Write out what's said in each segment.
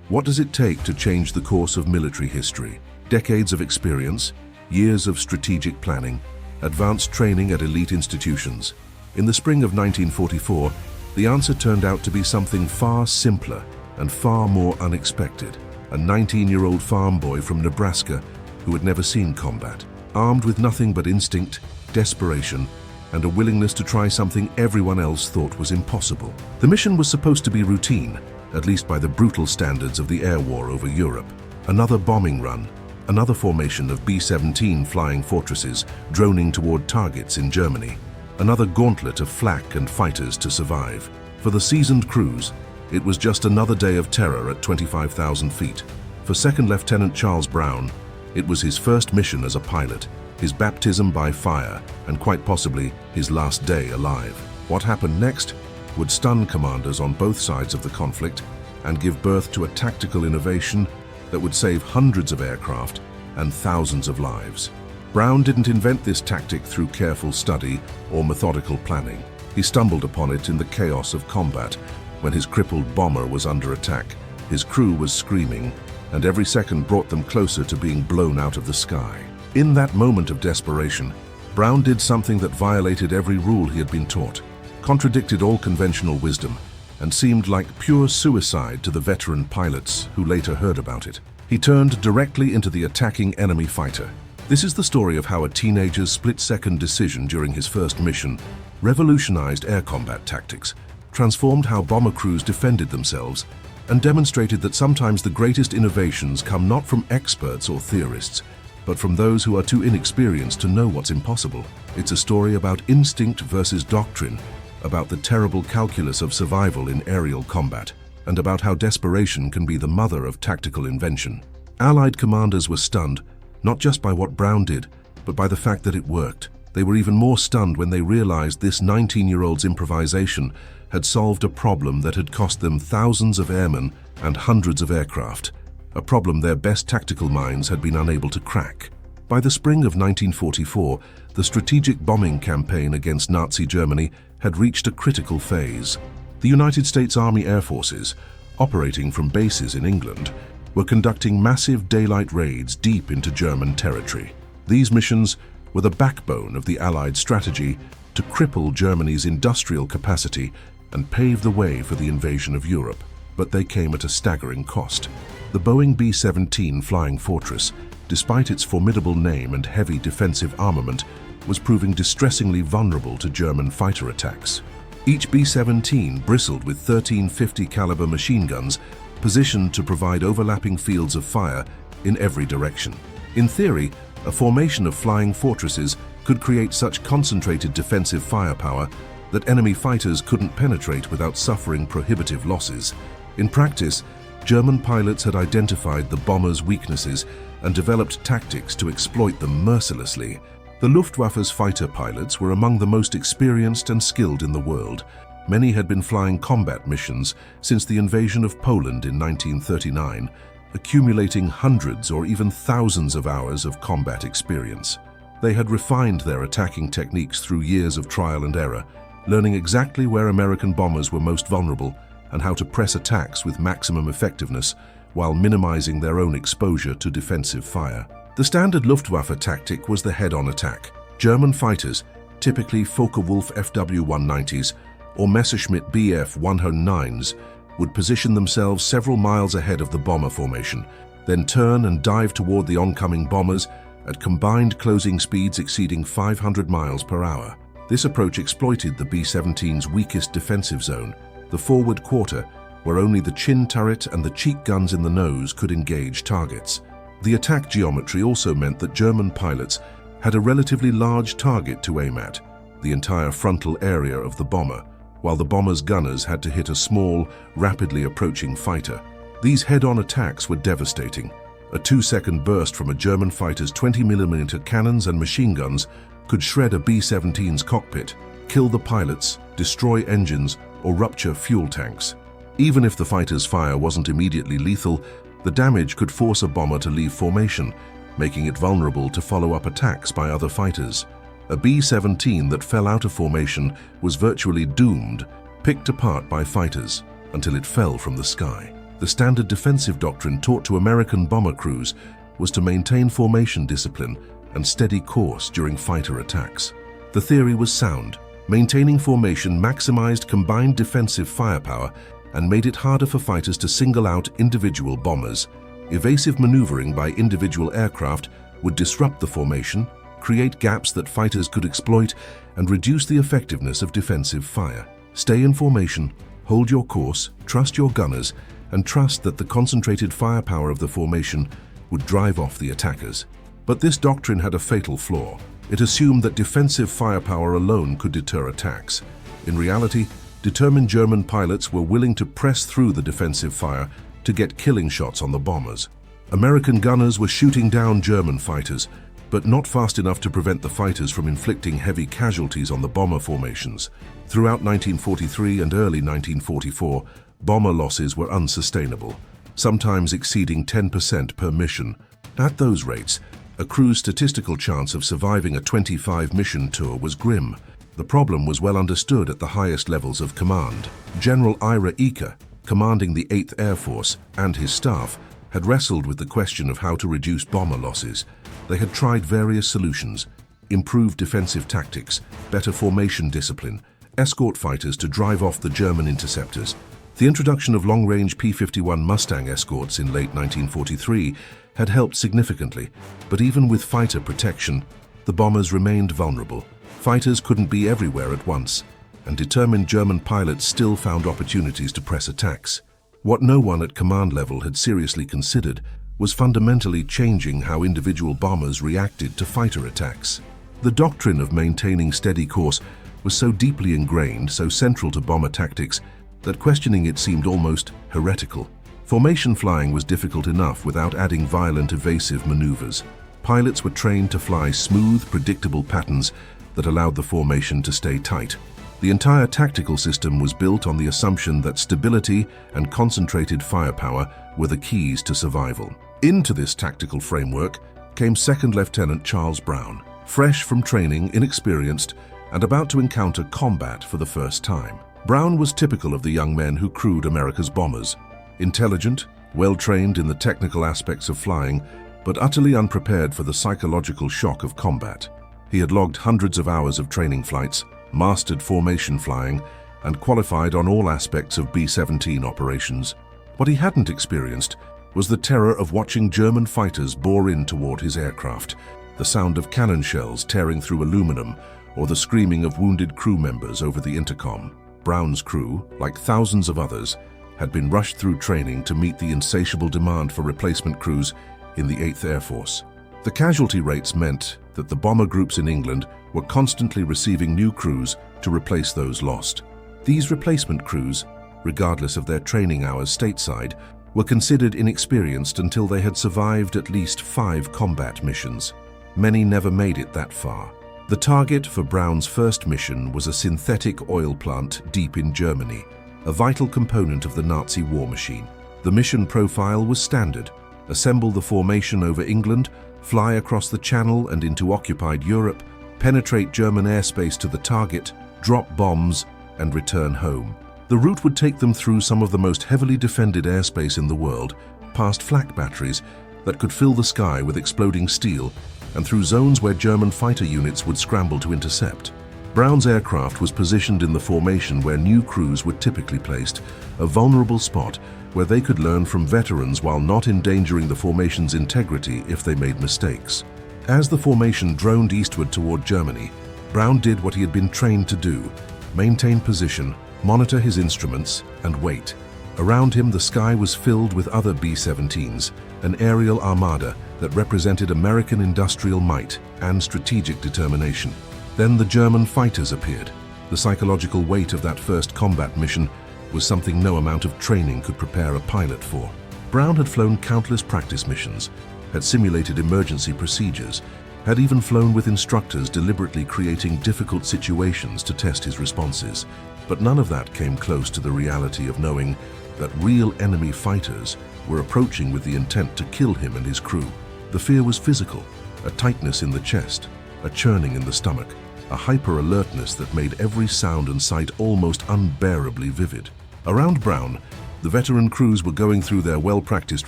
What does it take to change the course of military history? Decades of experience, years of strategic planning, advanced training at elite institutions. In the spring of 1944, the answer turned out to be something far simpler and far more unexpected. A 19-year-old farm boy from Nebraska who had never seen combat, armed with nothing but instinct, desperation, and a willingness to try something everyone else thought was impossible. The mission was supposed to be routine, at least by the brutal standards of the air war over Europe. Another bombing run, another formation of B-17 flying fortresses droning toward targets in Germany. Another gauntlet of flak and fighters to survive. For the seasoned crews, it was just another day of terror at 25,000 feet. For Second Lieutenant Charles Brown, it was his first mission as a pilot, his baptism by fire, and quite possibly his last day alive. What happened next would stun commanders on both sides of the conflict and give birth to a tactical innovation that would save hundreds of aircraft and thousands of lives. Brown didn't invent this tactic through careful study or methodical planning. He stumbled upon it in the chaos of combat when his crippled bomber was under attack. His crew was screaming, and every second brought them closer to being blown out of the sky. In that moment of desperation, Brown did something that violated every rule he had been taught, contradicted all conventional wisdom, and seemed like pure suicide to the veteran pilots who later heard about it. He turned directly into the attacking enemy fighter. This is the story of how a teenager's split-second decision during his first mission revolutionized air combat tactics, transformed how bomber crews defended themselves, and demonstrated that sometimes the greatest innovations come not from experts or theorists, but from those who are too inexperienced to know what's impossible. It's a story about instinct versus doctrine, about the terrible calculus of survival in aerial combat, and about how desperation can be the mother of tactical invention. Allied commanders were stunned, not just by what Brown did, but by the fact that it worked. They were even more stunned when they realized this 19-year-old's improvisation had solved a problem that had cost them thousands of airmen and hundreds of aircraft, a problem their best tactical minds had been unable to crack. By the spring of 1944, the strategic bombing campaign against Nazi Germany had reached a critical phase. The United States Army Air Forces, operating from bases in England, were conducting massive daylight raids deep into German territory. These missions were the backbone of the Allied strategy to cripple Germany's industrial capacity and pave the way for the invasion of Europe. But they came at a staggering cost. The Boeing B-17 Flying Fortress, despite its formidable name and heavy defensive armament, was proving distressingly vulnerable to German fighter attacks. Each B-17 bristled with 1350 caliber machine guns positioned to provide overlapping fields of fire in every direction. In theory, a formation of flying fortresses could create such concentrated defensive firepower that enemy fighters couldn't penetrate without suffering prohibitive losses. In practice, German pilots had identified the bombers' weaknesses and developed tactics to exploit them mercilessly. The Luftwaffe's fighter pilots were among the most experienced and skilled in the world. Many had been flying combat missions since the invasion of Poland in 1939, accumulating hundreds or even thousands of hours of combat experience. They had refined their attacking techniques through years of trial and error, learning exactly where American bombers were most vulnerable and how to press attacks with maximum effectiveness while minimizing their own exposure to defensive fire. The standard Luftwaffe tactic was the head-on attack. German fighters, typically Focke-Wulf FW-190s or Messerschmitt Bf-109s, would position themselves several miles ahead of the bomber formation, then turn and dive toward the oncoming bombers at combined closing speeds exceeding 500 miles per hour. This approach exploited the B-17's weakest defensive zone, the forward quarter, where only the chin turret and the cheek guns in the nose could engage targets. The attack geometry also meant that German pilots had a relatively large target to aim at, the entire frontal area of the bomber, while the bomber's gunners had to hit a small, rapidly approaching fighter. These head-on attacks were devastating. A 2-second burst from a German fighter's 20mm cannons and machine guns could shred a B-17's cockpit, kill the pilots, destroy engines, or rupture fuel tanks. Even if the fighter's fire wasn't immediately lethal, the damage could force a bomber to leave formation, making it vulnerable to follow-up attacks by other fighters. A B-17 that fell out of formation was virtually doomed, picked apart by fighters, until it fell from the sky. The standard defensive doctrine taught to American bomber crews was to maintain formation discipline and steady course during fighter attacks. The theory was sound. Maintaining formation maximized combined defensive firepower and made it harder for fighters to single out individual bombers. Evasive maneuvering by individual aircraft would disrupt the formation, create gaps that fighters could exploit, and reduce the effectiveness of defensive fire. Stay in formation, hold your course, trust your gunners, and trust that the concentrated firepower of the formation would drive off the attackers. But this doctrine had a fatal flaw. It assumed that defensive firepower alone could deter attacks. In reality, determined German pilots were willing to press through the defensive fire to get killing shots on the bombers. American gunners were shooting down German fighters, but not fast enough to prevent the fighters from inflicting heavy casualties on the bomber formations. Throughout 1943 and early 1944, bomber losses were unsustainable, sometimes exceeding 10% per mission. At those rates, a crew's statistical chance of surviving a 25-mission tour was grim. The problem was well understood at the highest levels of command. General Ira Eaker, commanding the 8th Air Force, and his staff had wrestled with the question of how to reduce bomber losses. They had tried various solutions: improved defensive tactics, better formation discipline, escort fighters to drive off the German interceptors. The introduction of long-range P-51 Mustang escorts in late 1943 had helped significantly, but even with fighter protection, the bombers remained vulnerable. Fighters couldn't be everywhere at once, and determined German pilots still found opportunities to press attacks. What no one at command level had seriously considered was fundamentally changing how individual bombers reacted to fighter attacks. The doctrine of maintaining steady course was so deeply ingrained, so central to bomber tactics, that questioning it seemed almost heretical. Formation flying was difficult enough without adding violent evasive maneuvers. Pilots were trained to fly smooth, predictable patterns that allowed the formation to stay tight. The entire tactical system was built on the assumption that stability and concentrated firepower were the keys to survival. Into this tactical framework came Second Lieutenant Charles Brown, fresh from training, inexperienced, and about to encounter combat for the first time. Brown was typical of the young men who crewed America's bombers. Intelligent, well-trained in the technical aspects of flying, but utterly unprepared for the psychological shock of combat. He had logged hundreds of hours of training flights, mastered formation flying, and qualified on all aspects of B-17 operations. What he hadn't experienced was the terror of watching German fighters bore in toward his aircraft, the sound of cannon shells tearing through aluminum, or the screaming of wounded crew members over the intercom. Brown's crew, like thousands of others, had been rushed through training to meet the insatiable demand for replacement crews in the 8th Air Force. The casualty rates meant that the bomber groups in England were constantly receiving new crews to replace those lost. These replacement crews, regardless of their training hours stateside, were considered inexperienced until they had survived at least 5 combat missions. Many never made it that far. The target for Brown's first mission was a synthetic oil plant deep in Germany, a vital component of the Nazi war machine. The mission profile was standard: assemble the formation over England, fly across the Channel and into occupied Europe, penetrate German airspace to the target, drop bombs, and return home. The route would take them through some of the most heavily defended airspace in the world, past flak batteries that could fill the sky with exploding steel, and through zones where German fighter units would scramble to intercept. Brown's aircraft was positioned in the formation where new crews were typically placed, a vulnerable spot where they could learn from veterans while not endangering the formation's integrity if they made mistakes. As the formation droned eastward toward Germany, Brown did what he had been trained to do: maintain position, monitor his instruments, and wait. Around him, the sky was filled with other B-17s, an aerial armada that represented American industrial might and strategic determination. Then the German fighters appeared. The psychological weight of that first combat mission was something no amount of training could prepare a pilot for. Brown had flown countless practice missions, had simulated emergency procedures, had even flown with instructors deliberately creating difficult situations to test his responses. But none of that came close to the reality of knowing that real enemy fighters were approaching with the intent to kill him and his crew. The fear was physical: a tightness in the chest, a churning in the stomach, a hyper-alertness that made every sound and sight almost unbearably vivid. Around Brown, The veteran crews were going through their well-practiced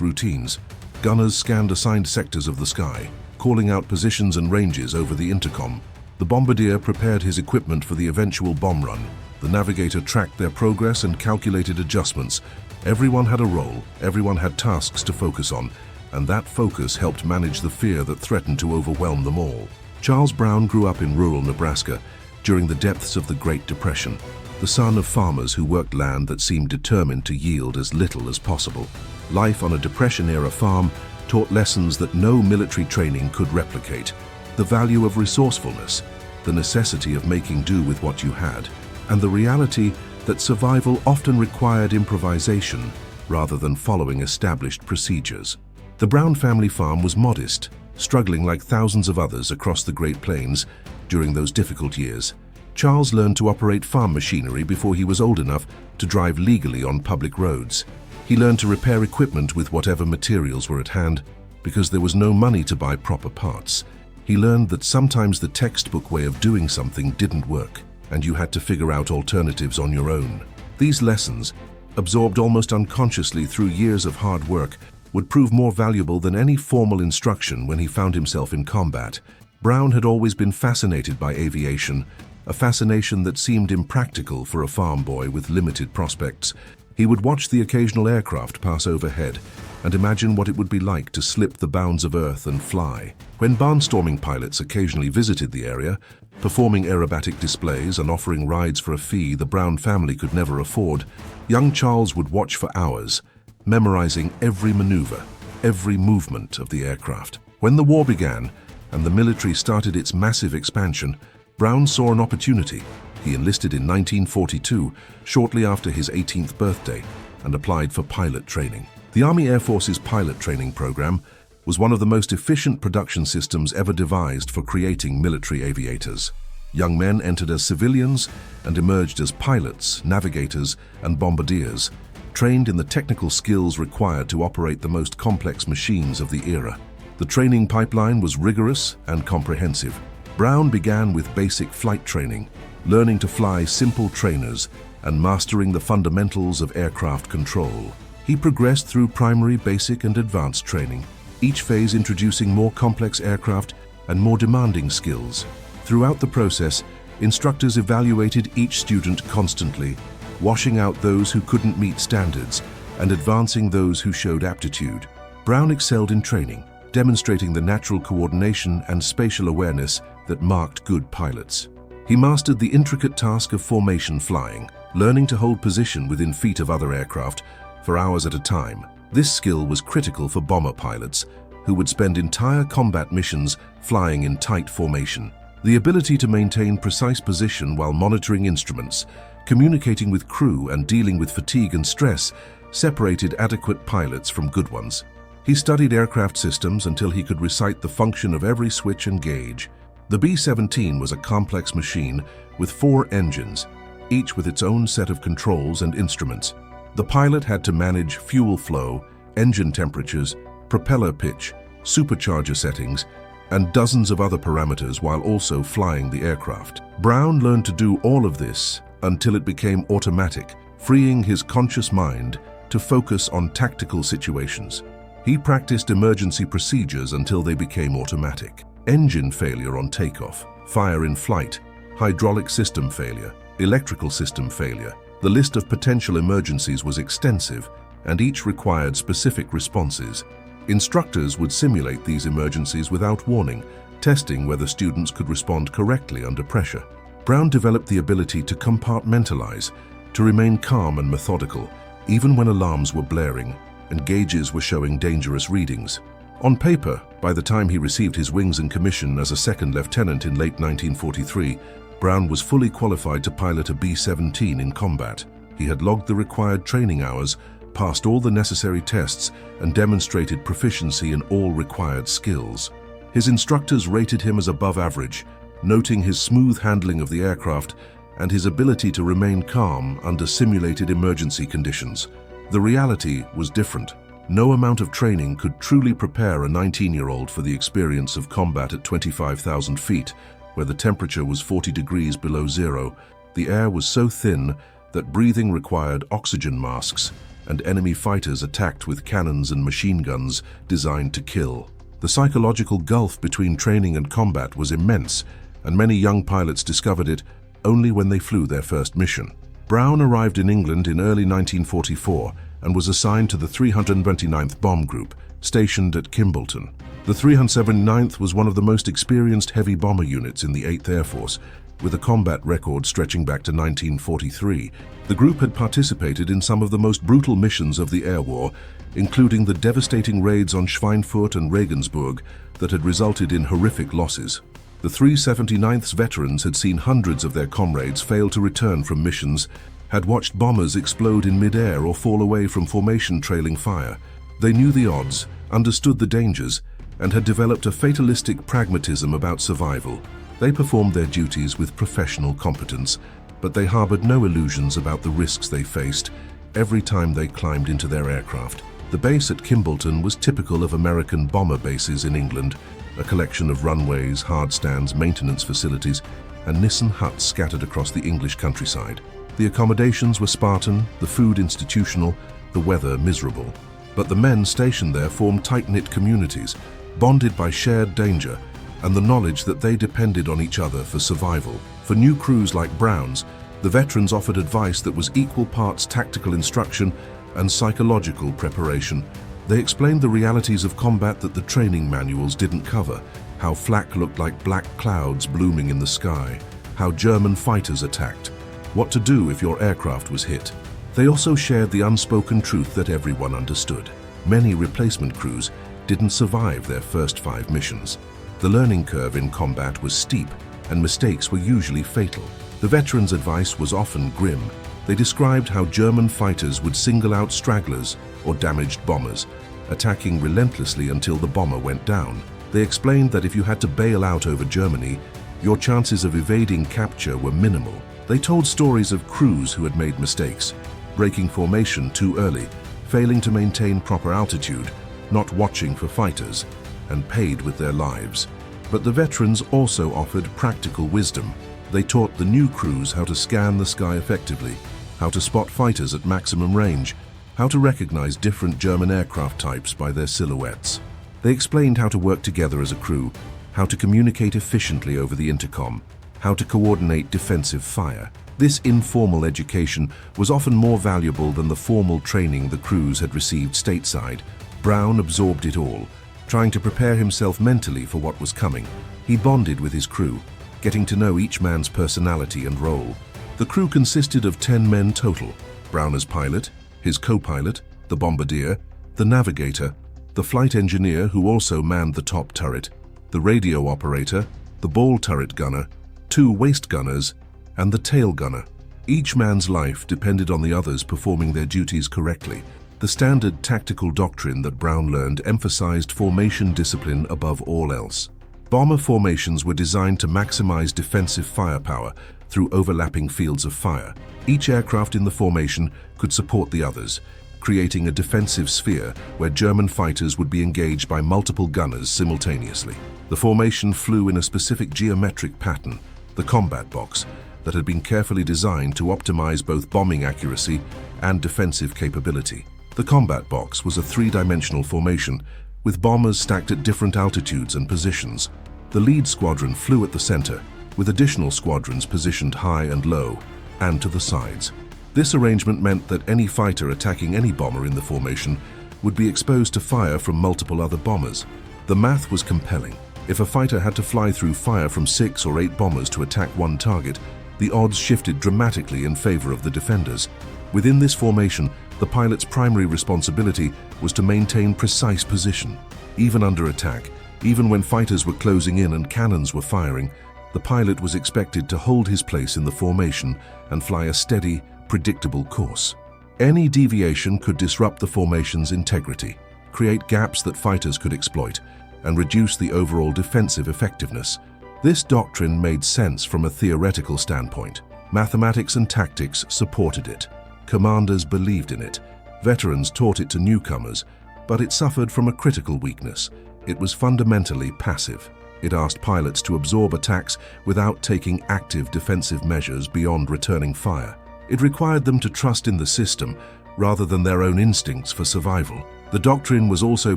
routines. Gunners scanned assigned sectors of the sky, calling out positions and ranges over the intercom. The bombardier prepared his equipment for the eventual bomb run. The navigator tracked their progress and calculated adjustments. Everyone had a role, everyone had tasks to focus on, and that focus helped manage the fear that threatened to overwhelm them all. Charles Brown grew up in rural Nebraska during the depths of the Great Depression, the son of farmers who worked land that seemed determined to yield as little as possible. Life on a Depression-era farm taught lessons that no military training could replicate: the value of resourcefulness, the necessity of making do with what you had, and the reality that survival often required improvisation rather than following established procedures. The Brown family farm was modest, struggling like thousands of others across the Great Plains during those difficult years. Charles learned to operate farm machinery before he was old enough to drive legally on public roads. He learned to repair equipment with whatever materials were at hand because there was no money to buy proper parts. He learned that sometimes the textbook way of doing something didn't work, and you had to figure out alternatives on your own. These lessons, absorbed almost unconsciously through years of hard work, would prove more valuable than any formal instruction when he found himself in combat. Brown had always been fascinated by aviation, a fascination that seemed impractical for a farm boy with limited prospects. He would watch the occasional aircraft pass overhead and imagine what it would be like to slip the bounds of Earth and fly. When barnstorming pilots occasionally visited the area, performing aerobatic displays and offering rides for a fee the Brown family could never afford, young Charles would watch for hours, memorizing every maneuver, every movement of the aircraft. When the war began and the military started its massive expansion, Brown saw an opportunity. He enlisted in 1942, shortly after his 18th birthday, and applied for pilot training. The Army Air Force's pilot training program was one of the most efficient production systems ever devised for creating military aviators. Young men entered as civilians and emerged as pilots, navigators, and bombardiers, trained in the technical skills required to operate the most complex machines of the era. The training pipeline was rigorous and comprehensive. Brown began with basic flight training, learning to fly simple trainers and mastering the fundamentals of aircraft control. He progressed through primary, basic, and advanced training, each phase introducing more complex aircraft and more demanding skills. Throughout the process, instructors evaluated each student constantly, washing out those who couldn't meet standards and advancing those who showed aptitude. Brown excelled in training, demonstrating the natural coordination and spatial awareness that marked good pilots. He mastered the intricate task of formation flying, learning to hold position within feet of other aircraft for hours at a time. This skill was critical for bomber pilots, who would spend entire combat missions flying in tight formation. The ability to maintain precise position while monitoring instruments, communicating with crew, and dealing with fatigue and stress separated adequate pilots from good ones. He studied aircraft systems until he could recite the function of every switch and gauge. The B-17 was a complex machine with 4 engines, each with its own set of controls and instruments. The pilot had to manage fuel flow, engine temperatures, propeller pitch, supercharger settings, and dozens of other parameters while also flying the aircraft. Brown learned to do all of this until it became automatic, freeing his conscious mind to focus on tactical situations. He practiced emergency procedures until they became automatic. Engine failure on takeoff, fire in flight, hydraulic system failure, electrical system failure. The list of potential emergencies was extensive, and each required specific responses. Instructors would simulate these emergencies without warning, testing whether students could respond correctly under pressure. Brown developed the ability to compartmentalize, to remain calm and methodical, even when alarms were blaring and gauges were showing dangerous readings. On paper, by the time he received his wings and commission as a second lieutenant in late 1943, Brown was fully qualified to pilot a B-17 in combat. He had logged the required training hours, passed all the necessary tests, and demonstrated proficiency in all required skills. His instructors rated him as above average, noting his smooth handling of the aircraft and his ability to remain calm under simulated emergency conditions. The reality was different. No amount of training could truly prepare a 19-year-old for the experience of combat at 25,000 feet, where the temperature was 40 degrees below zero. The air was so thin that breathing required oxygen masks, and enemy fighters attacked with cannons and machine guns designed to kill. The psychological gulf between training and combat was immense, and many young pilots discovered it only when they flew their first mission. Brown arrived in England in early 1944 and was assigned to the 329th Bomb Group, stationed at Kimballton. The 379th was one of the most experienced heavy bomber units in the 8th Air Force, with a combat record stretching back to 1943. The group had participated in some of the most brutal missions of the air war, including the devastating raids on Schweinfurt and Regensburg that had resulted in horrific losses. The 379th's veterans had seen hundreds of their comrades fail to return from missions, had watched bombers explode in mid-air or fall away from formation trailing fire. They knew the odds, understood the dangers, and had developed a fatalistic pragmatism about survival. They performed their duties with professional competence, but they harbored no illusions about the risks they faced every time they climbed into their aircraft. The base at Kimballton was typical of American bomber bases in England, a collection of runways, hard stands, maintenance facilities, and Nissen huts scattered across the English countryside. The accommodations were Spartan, the food institutional, the weather miserable. But the men stationed there formed tight-knit communities, bonded by shared danger and the knowledge that they depended on each other for survival. For new crews like Brown's, the veterans offered advice that was equal parts tactical instruction and psychological preparation. They explained the realities of combat that the training manuals didn't cover, how flak looked like black clouds blooming in the sky, how German fighters attacked, what to do if your aircraft was hit. They also shared the unspoken truth that everyone understood. Many replacement crews didn't survive their first 5 missions. The learning curve in combat was steep, and mistakes were usually fatal. The veterans' advice was often grim. They described how German fighters would single out stragglers or damaged bombers, attacking relentlessly until the bomber went down. They explained that if you had to bail out over Germany, your chances of evading capture were minimal. They told stories of crews who had made mistakes, breaking formation too early, failing to maintain proper altitude, not watching for fighters, and paid with their lives. But the veterans also offered practical wisdom. They taught the new crews how to scan the sky effectively, how to spot fighters at maximum range, how to recognize different German aircraft types by their silhouettes. They explained how to work together as a crew, how to communicate efficiently over the intercom, how to coordinate defensive fire. This informal education was often more valuable than the formal training the crews had received stateside. Brown absorbed it all, trying to prepare himself mentally for what was coming. He bonded with his crew, getting to know each man's personality and role. The crew consisted of 10 men total: Brown as pilot, his co-pilot, the bombardier, the navigator, the flight engineer who also manned the top turret, the radio operator, the ball turret gunner, 2 waist gunners, and the tail gunner. Each man's life depended on the others performing their duties correctly. The standard tactical doctrine that Brown learned emphasized formation discipline above all else. Bomber formations were designed to maximize defensive firepower through overlapping fields of fire. Each aircraft in the formation could support the others, creating a defensive sphere where German fighters would be engaged by multiple gunners simultaneously. The formation flew in a specific geometric pattern, the combat box, that had been carefully designed to optimize both bombing accuracy and defensive capability. The combat box was a 3-dimensional formation, with bombers stacked at different altitudes and positions. The lead squadron flew at the center, with additional squadrons positioned high and low, and to the sides. This arrangement meant that any fighter attacking any bomber in the formation would be exposed to fire from multiple other bombers. The math was compelling. If a fighter had to fly through fire from 6 or 8 bombers to attack one target, the odds shifted dramatically in favor of the defenders. Within this formation, the pilot's primary responsibility was to maintain precise position. Even under attack, even when fighters were closing in and cannons were firing, the pilot was expected to hold his place in the formation and fly a steady, predictable course. Any deviation could disrupt the formation's integrity, create gaps that fighters could exploit, and reduce the overall defensive effectiveness. This doctrine made sense from a theoretical standpoint. Mathematics and tactics supported it. Commanders believed in it. Veterans taught it to newcomers, but it suffered from a critical weakness. It was fundamentally passive. It asked pilots to absorb attacks without taking active defensive measures beyond returning fire. It required them to trust in the system rather than their own instincts for survival. The doctrine was also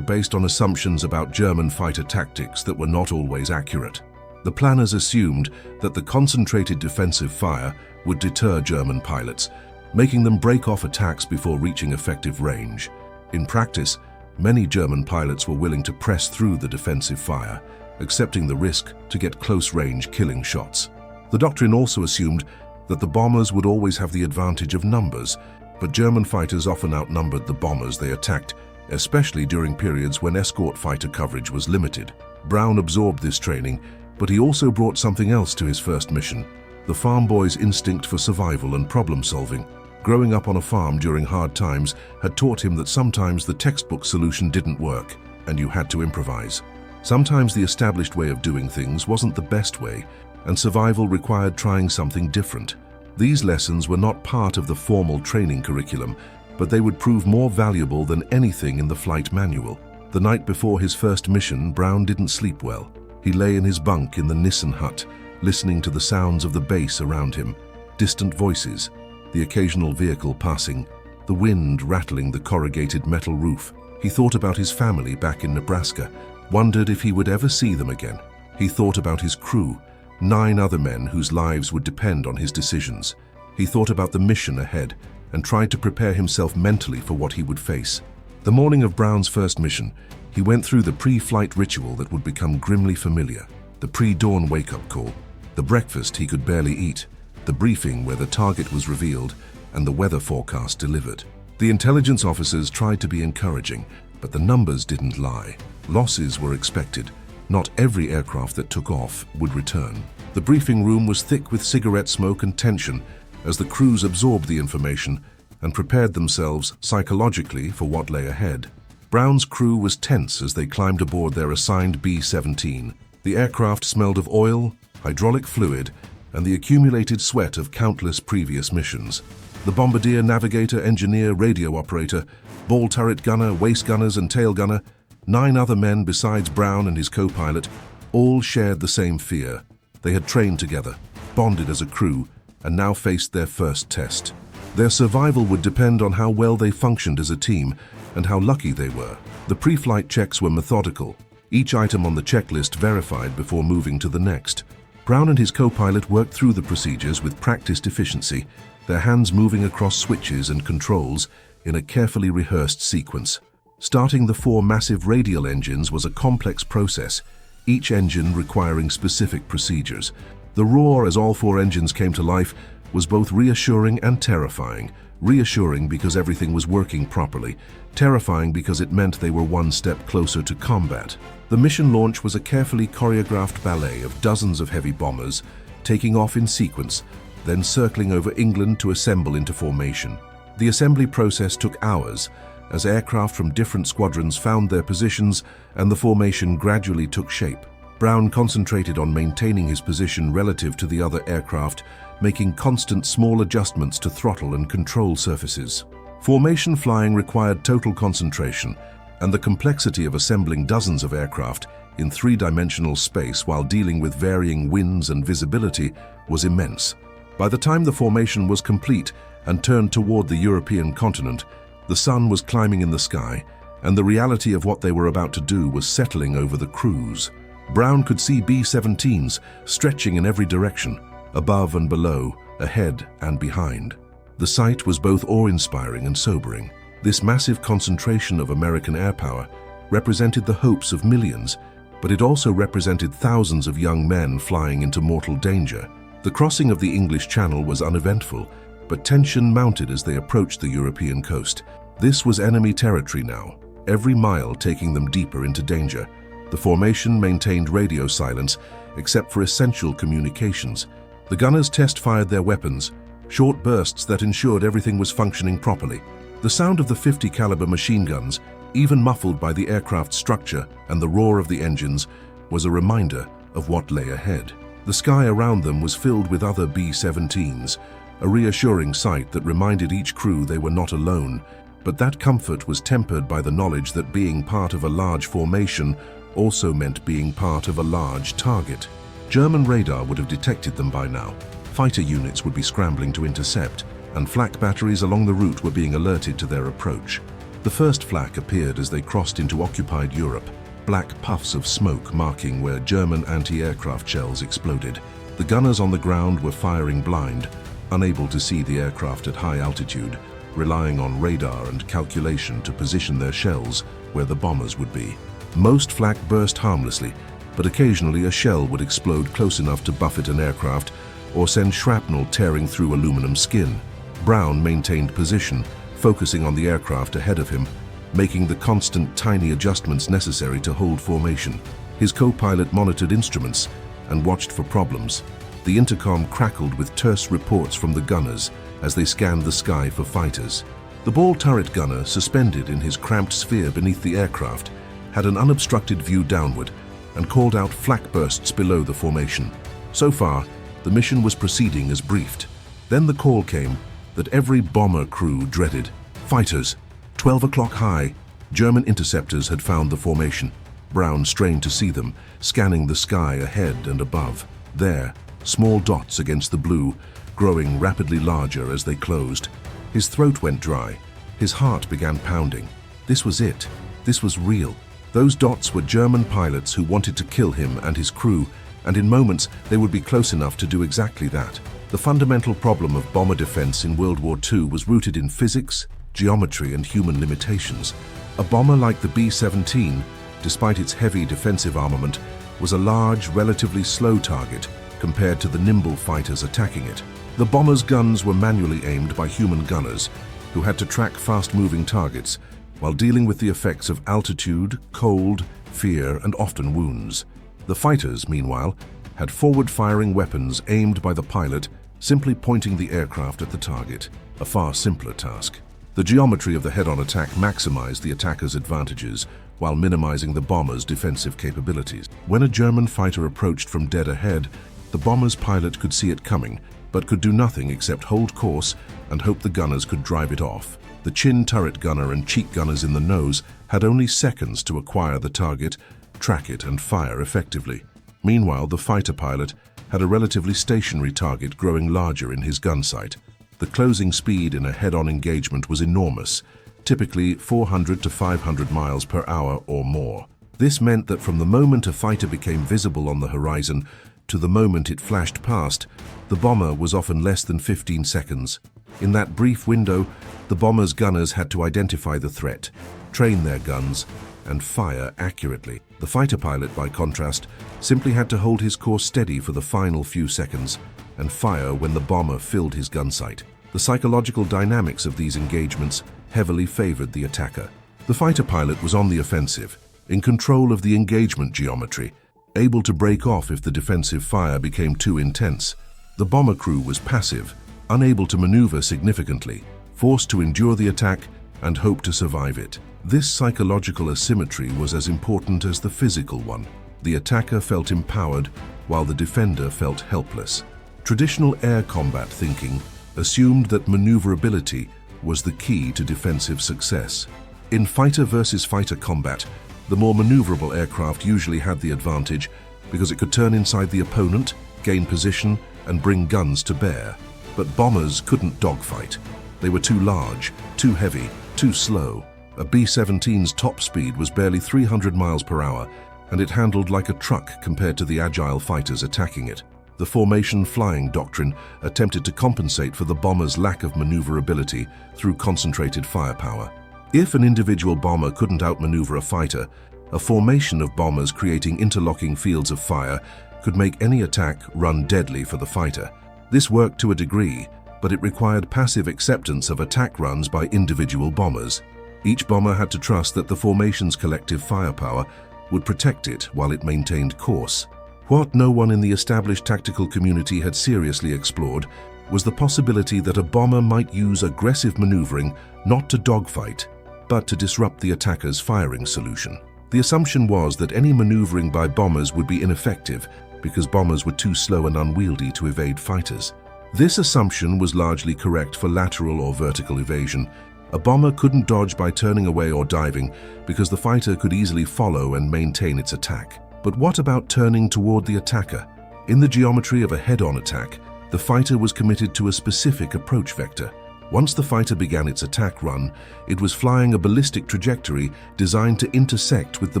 based on assumptions about German fighter tactics that were not always accurate. The planners assumed that the concentrated defensive fire would deter German pilots, making them break off attacks before reaching effective range. In practice, many German pilots were willing to press through the defensive fire, accepting the risk to get close-range killing shots. The doctrine also assumed that the bombers would always have the advantage of numbers, but German fighters often outnumbered the bombers they attacked, especially during periods when escort fighter coverage was limited. Brown absorbed this training, but he also brought something else to his first mission: the farm boy's instinct for survival and problem-solving. Growing up on a farm during hard times had taught him that sometimes the textbook solution didn't work, and you had to improvise. Sometimes the established way of doing things wasn't the best way, and survival required trying something different. These lessons were not part of the formal training curriculum, but they would prove more valuable than anything in the flight manual. The night before his first mission, Brown didn't sleep well. He lay in his bunk in the Nissen hut, listening to the sounds of the base around him, distant voices, the occasional vehicle passing, the wind rattling the corrugated metal roof. He thought about his family back in Nebraska, wondered if he would ever see them again. He thought about his crew, 9 other men whose lives would depend on his decisions. He thought about the mission ahead and tried to prepare himself mentally for what he would face. The morning of Brown's first mission, he went through the pre-flight ritual that would become grimly familiar: the pre-dawn wake-up call, the breakfast he could barely eat, the briefing where the target was revealed, and the weather forecast delivered. The intelligence officers tried to be encouraging, but the numbers didn't lie. Losses were expected. Not every aircraft that took off would return. The briefing room was thick with cigarette smoke and tension as the crews absorbed the information and prepared themselves psychologically for what lay ahead. Brown's crew was tense as they climbed aboard their assigned B-17. The aircraft smelled of oil, hydraulic fluid, and the accumulated sweat of countless previous missions. The bombardier, navigator, engineer, radio operator, ball turret gunner, waist gunners, and tail gunner, 9 other men besides Brown and his co-pilot, all shared the same fear. They had trained together, bonded as a crew, and now faced their first test. Their survival would depend on how well they functioned as a team and how lucky they were. The pre-flight checks were methodical, each item on the checklist verified before moving to the next. Brown and his co-pilot worked through the procedures with practiced efficiency, their hands moving across switches and controls in a carefully rehearsed sequence. Starting the 4 massive radial engines was a complex process, each engine requiring specific procedures. The roar as all 4 engines came to life was both reassuring and terrifying. Reassuring because everything was working properly, terrifying because it meant they were one step closer to combat. The mission launch was a carefully choreographed ballet of dozens of heavy bombers taking off in sequence, then circling over England to assemble into formation. The assembly process took hours, as aircraft from different squadrons found their positions and the formation gradually took shape. Brown concentrated on maintaining his position relative to the other aircraft, making constant small adjustments to throttle and control surfaces. Formation flying required total concentration, and the complexity of assembling dozens of aircraft in 3-dimensional space while dealing with varying winds and visibility was immense. By the time the formation was complete and turned toward the European continent, the sun was climbing in the sky, and the reality of what they were about to do was settling over the crews. Brown could see B-17s stretching in every direction, above and below, ahead and behind. The sight was both awe-inspiring and sobering. This massive concentration of American air power represented the hopes of millions, but it also represented thousands of young men flying into mortal danger. The crossing of the English Channel was uneventful, but tension mounted as they approached the European coast. This was enemy territory now, every mile taking them deeper into danger. The formation maintained radio silence, except for essential communications. The gunners test-fired their weapons, short bursts that ensured everything was functioning properly. The sound of the 50 caliber machine guns, even muffled by the aircraft's structure and the roar of the engines, was a reminder of what lay ahead. The sky around them was filled with other B-17s, a reassuring sight that reminded each crew they were not alone, but that comfort was tempered by the knowledge that being part of a large formation also meant being part of a large target. German radar would have detected them by now. Fighter units would be scrambling to intercept, and flak batteries along the route were being alerted to their approach. The first flak appeared as they crossed into occupied Europe, black puffs of smoke marking where German anti-aircraft shells exploded. The gunners on the ground were firing blind, unable to see the aircraft at high altitude, relying on radar and calculation to position their shells where the bombers would be. Most flak burst harmlessly, but occasionally a shell would explode close enough to buffet an aircraft or send shrapnel tearing through aluminum skin. Brown maintained position, focusing on the aircraft ahead of him, making the constant tiny adjustments necessary to hold formation. His co-pilot monitored instruments and watched for problems. The intercom crackled with terse reports from the gunners as they scanned the sky for fighters. The ball turret gunner, suspended in his cramped sphere beneath the aircraft, had an unobstructed view downward and called out flak bursts below the formation. So far, the mission was proceeding as briefed. Then the call came that every bomber crew dreaded. Fighters, 12 o'clock high. German interceptors had found the formation. Brown strained to see them, scanning the sky ahead and above. There, small dots against the blue, growing rapidly larger as they closed. His throat went dry. His heart began pounding. This was it. This was real. Those dots were German pilots who wanted to kill him and his crew, and in moments they would be close enough to do exactly that. The fundamental problem of bomber defense in World War II was rooted in physics, geometry, and human limitations. A bomber like the B-17, despite its heavy defensive armament, was a large, relatively slow target compared to the nimble fighters attacking it. The bomber's guns were manually aimed by human gunners, who had to track fast-moving targets while dealing with the effects of altitude, cold, fear, and often wounds. The fighters, meanwhile, had forward-firing weapons aimed by the pilot, simply pointing the aircraft at the target, a far simpler task. The geometry of the head-on attack maximized the attacker's advantages while minimizing the bomber's defensive capabilities. When a German fighter approached from dead ahead, the bomber's pilot could see it coming, but could do nothing except hold course and hope the gunners could drive it off. The chin turret gunner and cheek gunners in the nose had only seconds to acquire the target, track it, and fire effectively. Meanwhile, the fighter pilot had a relatively stationary target growing larger in his gun sight. The closing speed in a head-on engagement was enormous, typically 400 to 500 miles per hour or more. This meant that from the moment a fighter became visible on the horizon to the moment it flashed past, the bomber was often less than 15 seconds. In that brief window, the bomber's gunners had to identify the threat, train their guns, and fire accurately. The fighter pilot, by contrast, simply had to hold his course steady for the final few seconds and fire when the bomber filled his gun sight. The psychological dynamics of these engagements heavily favored the attacker. The fighter pilot was on the offensive, in control of the engagement geometry, able to break off if the defensive fire became too intense. The bomber crew was passive, unable to maneuver significantly, forced to endure the attack and hope to survive it. This psychological asymmetry was as important as the physical one. The attacker felt empowered, while the defender felt helpless. Traditional air combat thinking assumed that maneuverability was the key to defensive success. In fighter versus fighter combat, the more maneuverable aircraft usually had the advantage because it could turn inside the opponent, gain position, and bring guns to bear. But bombers couldn't dogfight. They were too large, too heavy, too slow. A B-17's top speed was barely 300 miles per hour, and it handled like a truck compared to the agile fighters attacking it. The formation flying doctrine attempted to compensate for the bomber's lack of maneuverability through concentrated firepower. If an individual bomber couldn't outmaneuver a fighter, a formation of bombers creating interlocking fields of fire could make any attack run deadly for the fighter. This worked to a degree, but it required passive acceptance of attack runs by individual bombers. Each bomber had to trust that the formation's collective firepower would protect it while it maintained course. What no one in the established tactical community had seriously explored was the possibility that a bomber might use aggressive maneuvering not to dogfight, but to disrupt the attacker's firing solution. The assumption was that any maneuvering by bombers would be ineffective because bombers were too slow and unwieldy to evade fighters. This assumption was largely correct for lateral or vertical evasion. A bomber couldn't dodge by turning away or diving because the fighter could easily follow and maintain its attack. But what about turning toward the attacker? In the geometry of a head-on attack, the fighter was committed to a specific approach vector. Once the fighter began its attack run, it was flying a ballistic trajectory designed to intersect with the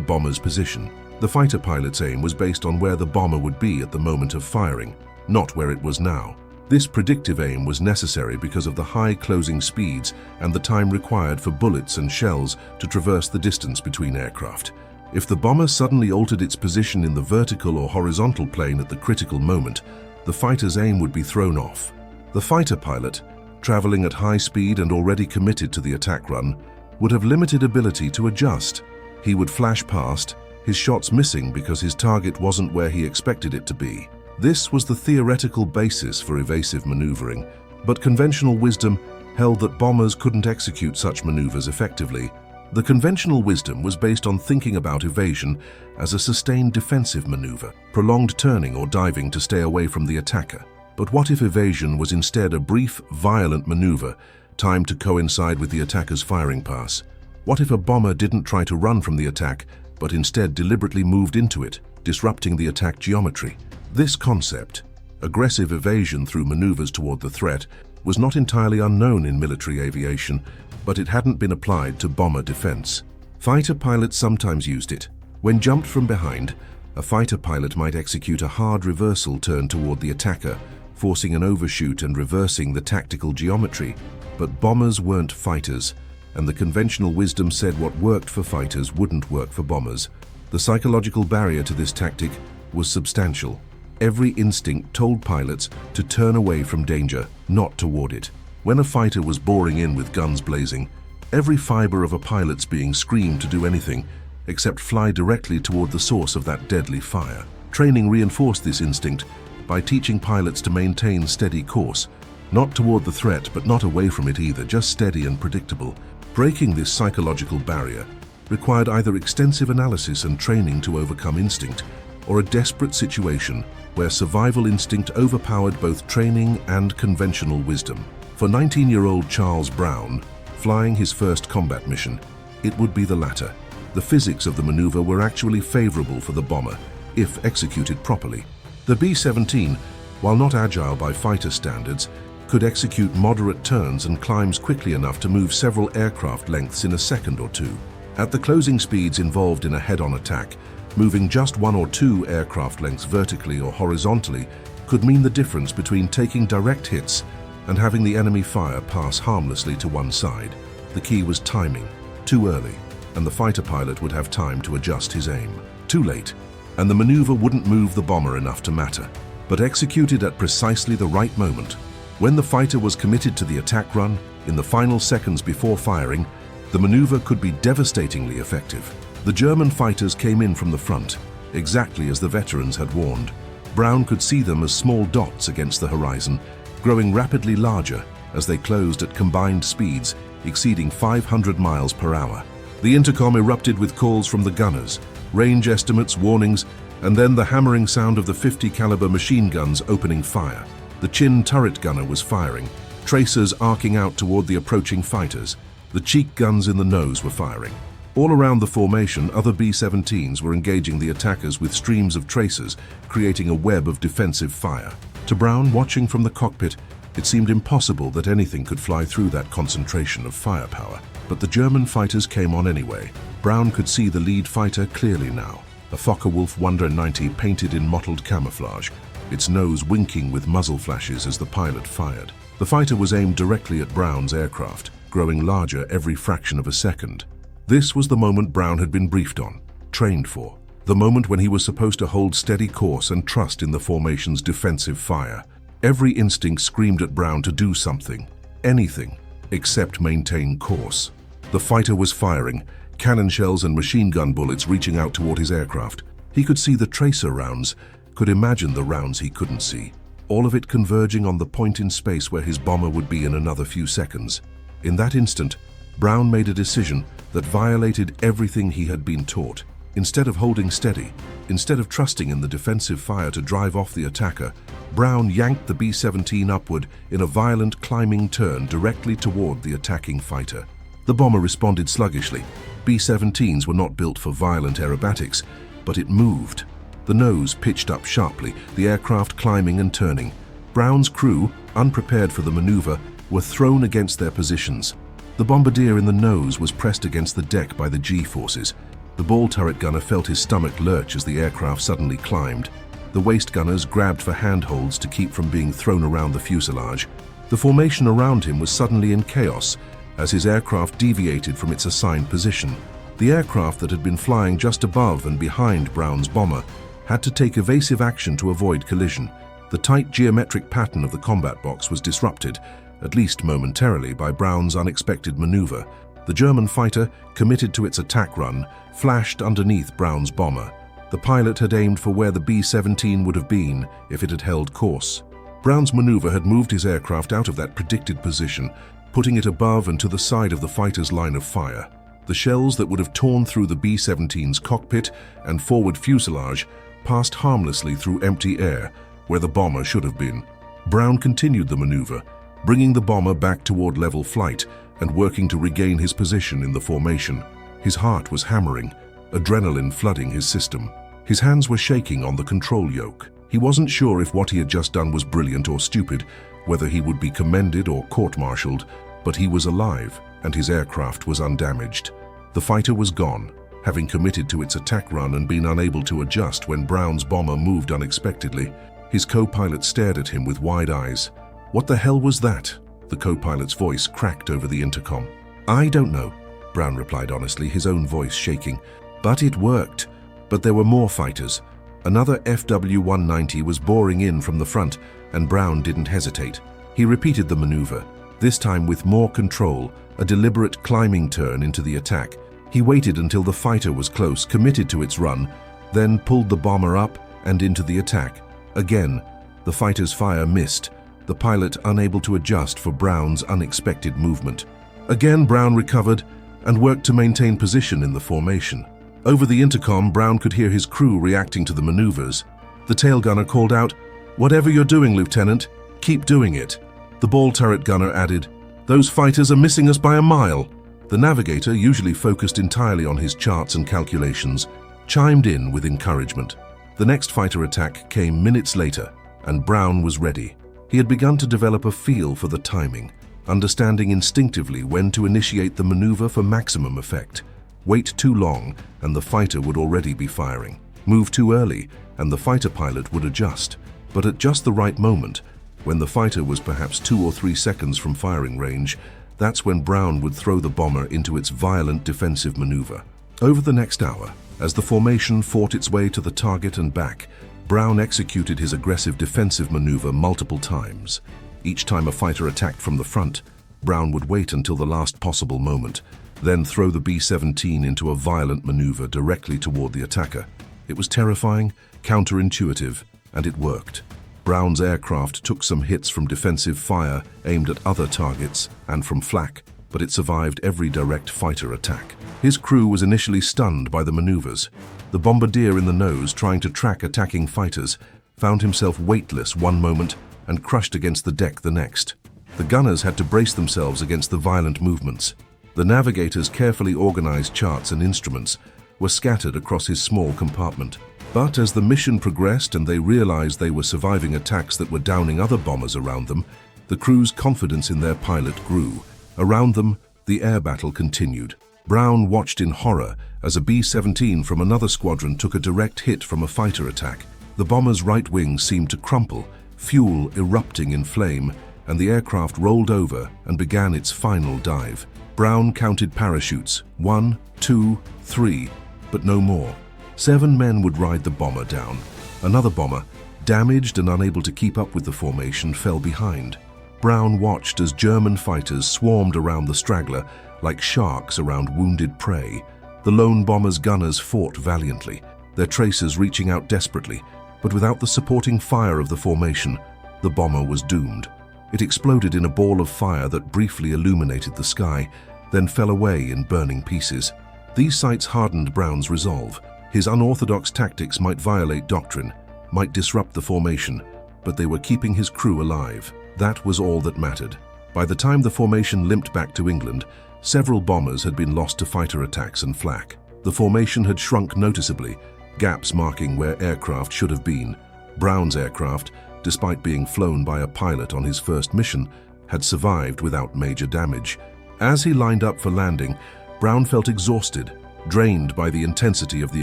bomber's position. The fighter pilot's aim was based on where the bomber would be at the moment of firing, not where it was now. This predictive aim was necessary because of the high closing speeds and the time required for bullets and shells to traverse the distance between aircraft. If the bomber suddenly altered its position in the vertical or horizontal plane at the critical moment, the fighter's aim would be thrown off. The fighter pilot, traveling at high speed and already committed to the attack run, would have limited ability to adjust. He would flash past, his shots missing because his target wasn't where he expected it to be. This was the theoretical basis for evasive maneuvering, but conventional wisdom held that bombers couldn't execute such maneuvers effectively. The conventional wisdom was based on thinking about evasion as a sustained defensive maneuver, prolonged turning or diving to stay away from the attacker. But what if evasion was instead a brief, violent maneuver, timed to coincide with the attacker's firing pass? What if a bomber didn't try to run from the attack, but instead deliberately moved into it, disrupting the attack geometry? This concept, aggressive evasion through maneuvers toward the threat, was not entirely unknown in military aviation, but it hadn't been applied to bomber defense. Fighter pilots sometimes used it. When jumped from behind, a fighter pilot might execute a hard reversal turn toward the attacker, forcing an overshoot and reversing the tactical geometry. But bombers weren't fighters, and the conventional wisdom said what worked for fighters wouldn't work for bombers. The psychological barrier to this tactic was substantial. Every instinct told pilots to turn away from danger, not toward it. When a fighter was boring in with guns blazing, every fiber of a pilot's being screamed to do anything except fly directly toward the source of that deadly fire. Training reinforced this instinct by teaching pilots to maintain steady course, not toward the threat but not away from it either, just steady and predictable. Breaking this psychological barrier required either extensive analysis and training to overcome instinct, or a desperate situation where survival instinct overpowered both training and conventional wisdom. For 19-year-old Charles Brown, flying his first combat mission, it would be the latter. The physics of the maneuver were actually favorable for the bomber, if executed properly. The B-17, while not agile by fighter standards, could execute moderate turns and climbs quickly enough to move several aircraft lengths in a second or two. At the closing speeds involved in a head-on attack, moving just 1 or 2 aircraft lengths vertically or horizontally could mean the difference between taking direct hits and having the enemy fire pass harmlessly to one side. The key was timing. Too early, and the fighter pilot would have time to adjust his aim. Too late, and the maneuver wouldn't move the bomber enough to matter. But executed at precisely the right moment, when the fighter was committed to the attack run, in the final seconds before firing, the maneuver could be devastatingly effective. The German fighters came in from the front, exactly as the veterans had warned. Brown could see them as small dots against the horizon, growing rapidly larger as they closed at combined speeds exceeding 500 miles per hour. The intercom erupted with calls from the gunners, range estimates, warnings, and then the hammering sound of the 50 caliber machine guns opening fire. The Chin turret gunner was firing, tracers arcing out toward the approaching fighters. The cheek guns in the nose were firing. All around the formation, other B-17s were engaging the attackers with streams of tracers, creating a web of defensive fire. To Brown, watching from the cockpit, it seemed impossible that anything could fly through that concentration of firepower. But the German fighters came on anyway. Brown could see the lead fighter clearly now, a Focke-Wulf Wonder 90 painted in mottled camouflage, its nose winking with muzzle flashes as the pilot fired. The fighter was aimed directly at Brown's aircraft, growing larger every fraction of a second. This was the moment Brown had been briefed on, trained for. The moment when he was supposed to hold steady course and trust in the formation's defensive fire. Every instinct screamed at Brown to do something, anything, except maintain course. The fighter was firing, cannon shells and machine gun bullets reaching out toward his aircraft. He could see the tracer rounds, could imagine the rounds he couldn't see, all of it converging on the point in space where his bomber would be in another few seconds. In that instant, Brown made a decision that violated everything he had been taught. Instead of holding steady, instead of trusting in the defensive fire to drive off the attacker, Brown yanked the B-17 upward in a violent climbing turn directly toward the attacking fighter. The bomber responded sluggishly. B-17s were not built for violent aerobatics, but it moved. The nose pitched up sharply, the aircraft climbing and turning. Brown's crew, unprepared for the maneuver, were thrown against their positions. The bombardier in the nose was pressed against the deck by the G-forces. The ball turret gunner felt his stomach lurch as the aircraft suddenly climbed. The waist gunners grabbed for handholds to keep from being thrown around the fuselage. The formation around him was suddenly in chaos as his aircraft deviated from its assigned position. The aircraft that had been flying just above and behind Brown's bomber had to take evasive action to avoid collision. The tight geometric pattern of the combat box was disrupted, at least momentarily, by Brown's unexpected maneuver. The German fighter, committed to its attack run, flashed underneath Brown's bomber. The pilot had aimed for where the B-17 would have been if it had held course. Brown's maneuver had moved his aircraft out of that predicted position, putting it above and to the side of the fighter's line of fire. The shells that would have torn through the B-17's cockpit and forward fuselage passed harmlessly through empty air, where the bomber should have been. Brown continued the maneuver, bringing the bomber back toward level flight and working to regain his position in the formation. His heart was hammering, adrenaline flooding his system. His hands were shaking on the control yoke. He wasn't sure if what he had just done was brilliant or stupid, whether he would be commended or court-martialed, but he was alive and his aircraft was undamaged. The fighter was gone, having committed to its attack run and been unable to adjust when Brown's bomber moved unexpectedly. His co-pilot stared at him with wide eyes. "What the hell was that?" The co-pilot's voice cracked over the intercom. "I don't know," Brown replied honestly, his own voice shaking. "But it worked. But there were more fighters. Another FW-190 was boring in from the front, and Brown didn't hesitate. He repeated the maneuver, this time with more control, a deliberate climbing turn into the attack. He waited until the fighter was close, committed to its run, then pulled the bomber up and into the attack. Again, the fighter's fire missed, the pilot unable to adjust for Brown's unexpected movement. Again, Brown recovered and worked to maintain position in the formation. Over the intercom, Brown could hear his crew reacting to the maneuvers. The tail gunner called out, "Whatever you're doing, Lieutenant, keep doing it." The ball turret gunner added, "Those fighters are missing us by a mile." The navigator, usually focused entirely on his charts and calculations, chimed in with encouragement. The next fighter attack came minutes later, and Brown was ready. He had begun to develop a feel for the timing, understanding instinctively when to initiate the maneuver for maximum effect. Wait too long, and the fighter would already be firing. Move too early, and the fighter pilot would adjust. But at just the right moment, when the fighter was perhaps 2 or 3 seconds from firing range, that's when Brown would throw the bomber into its violent defensive maneuver. Over the next hour, as the formation fought its way to the target and back, Brown executed his aggressive defensive maneuver multiple times. Each time a fighter attacked from the front, Brown would wait until the last possible moment, then throw the B-17 into a violent maneuver directly toward the attacker. It was terrifying, counterintuitive, and it worked. Brown's aircraft took some hits from defensive fire aimed at other targets and from flak, but it survived every direct fighter attack. His crew was initially stunned by the maneuvers. The bombardier in the nose, trying to track attacking fighters, found himself weightless one moment and crushed against the deck the next. The gunners had to brace themselves against the violent movements. The navigator's carefully organized charts and instruments were scattered across his small compartment. But as the mission progressed and they realized they were surviving attacks that were downing other bombers around them, the crew's confidence in their pilot grew. Around them, the air battle continued. Brown watched in horror as a B-17 from another squadron took a direct hit from a fighter attack. The bomber's right wing seemed to crumple, fuel erupting in flame, and the aircraft rolled over and began its final dive. Brown counted parachutes, 1, 2, 3, but no more. 7 men would ride the bomber down. Another bomber, damaged and unable to keep up with the formation, fell behind. Brown watched as German fighters swarmed around the straggler like sharks around wounded prey. The lone bomber's gunners fought valiantly, their tracers reaching out desperately, but without the supporting fire of the formation, the bomber was doomed. It exploded in a ball of fire that briefly illuminated the sky, then fell away in burning pieces. These sights hardened Brown's resolve. His unorthodox tactics might violate doctrine, might disrupt the formation, but they were keeping his crew alive. That was all that mattered. By the time the formation limped back to England, several bombers had been lost to fighter attacks and flak. The formation had shrunk noticeably, gaps marking where aircraft should have been. Brown's aircraft, despite being flown by a pilot on his first mission, had survived without major damage. As he lined up for landing, Brown felt exhausted, drained by the intensity of the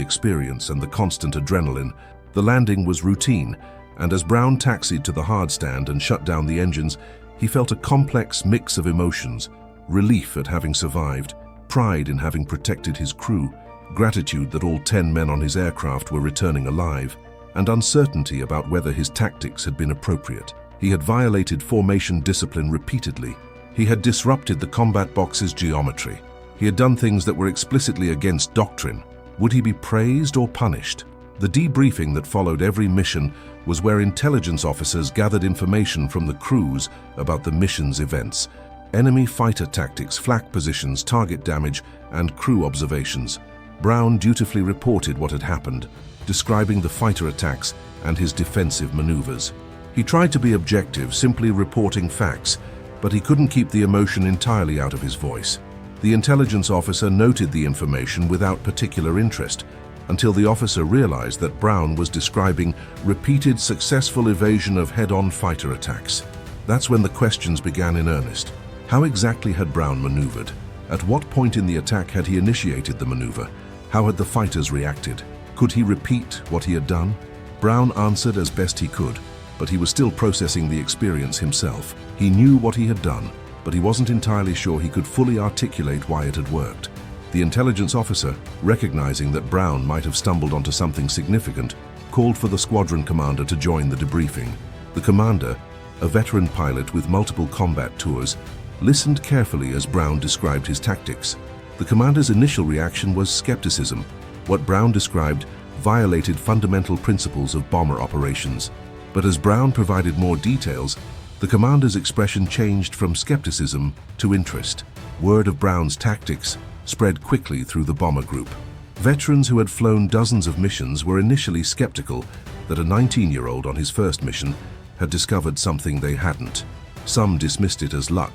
experience and the constant adrenaline. The landing was routine, and as Brown taxied to the hardstand and shut down the engines, he felt a complex mix of emotions: relief at having survived, pride in having protected his crew, gratitude that all 10 men on his aircraft were returning alive, and uncertainty about whether his tactics had been appropriate. He had violated formation discipline repeatedly. He had disrupted the combat box's geometry. He had done things that were explicitly against doctrine. Would he be praised or punished? The debriefing that followed every mission was where intelligence officers gathered information from the crews about the mission's events: enemy fighter tactics, flak positions, target damage, and crew observations. Brown dutifully reported what had happened, describing the fighter attacks and his defensive maneuvers. He tried to be objective, simply reporting facts, but he couldn't keep the emotion entirely out of his voice. The intelligence officer noted the information without particular interest, until the officer realized that Brown was describing repeated successful evasion of head-on fighter attacks. That's when the questions began in earnest. How exactly had Brown maneuvered? At what point in the attack had he initiated the maneuver? How had the fighters reacted? Could he repeat what he had done? Brown answered as best he could, but he was still processing the experience himself. He knew what he had done, but he wasn't entirely sure he could fully articulate why it had worked. The intelligence officer, recognizing that Brown might have stumbled onto something significant, called for the squadron commander to join the debriefing. The commander, a veteran pilot with multiple combat tours, listened carefully as Brown described his tactics. The commander's initial reaction was skepticism. What Brown described violated fundamental principles of bomber operations. But as Brown provided more details, the commander's expression changed from skepticism to interest. Word of Brown's tactics spread quickly through the bomber group. Veterans who had flown dozens of missions were initially skeptical that a 19-year-old on his first mission had discovered something they hadn't. Some dismissed it as luck.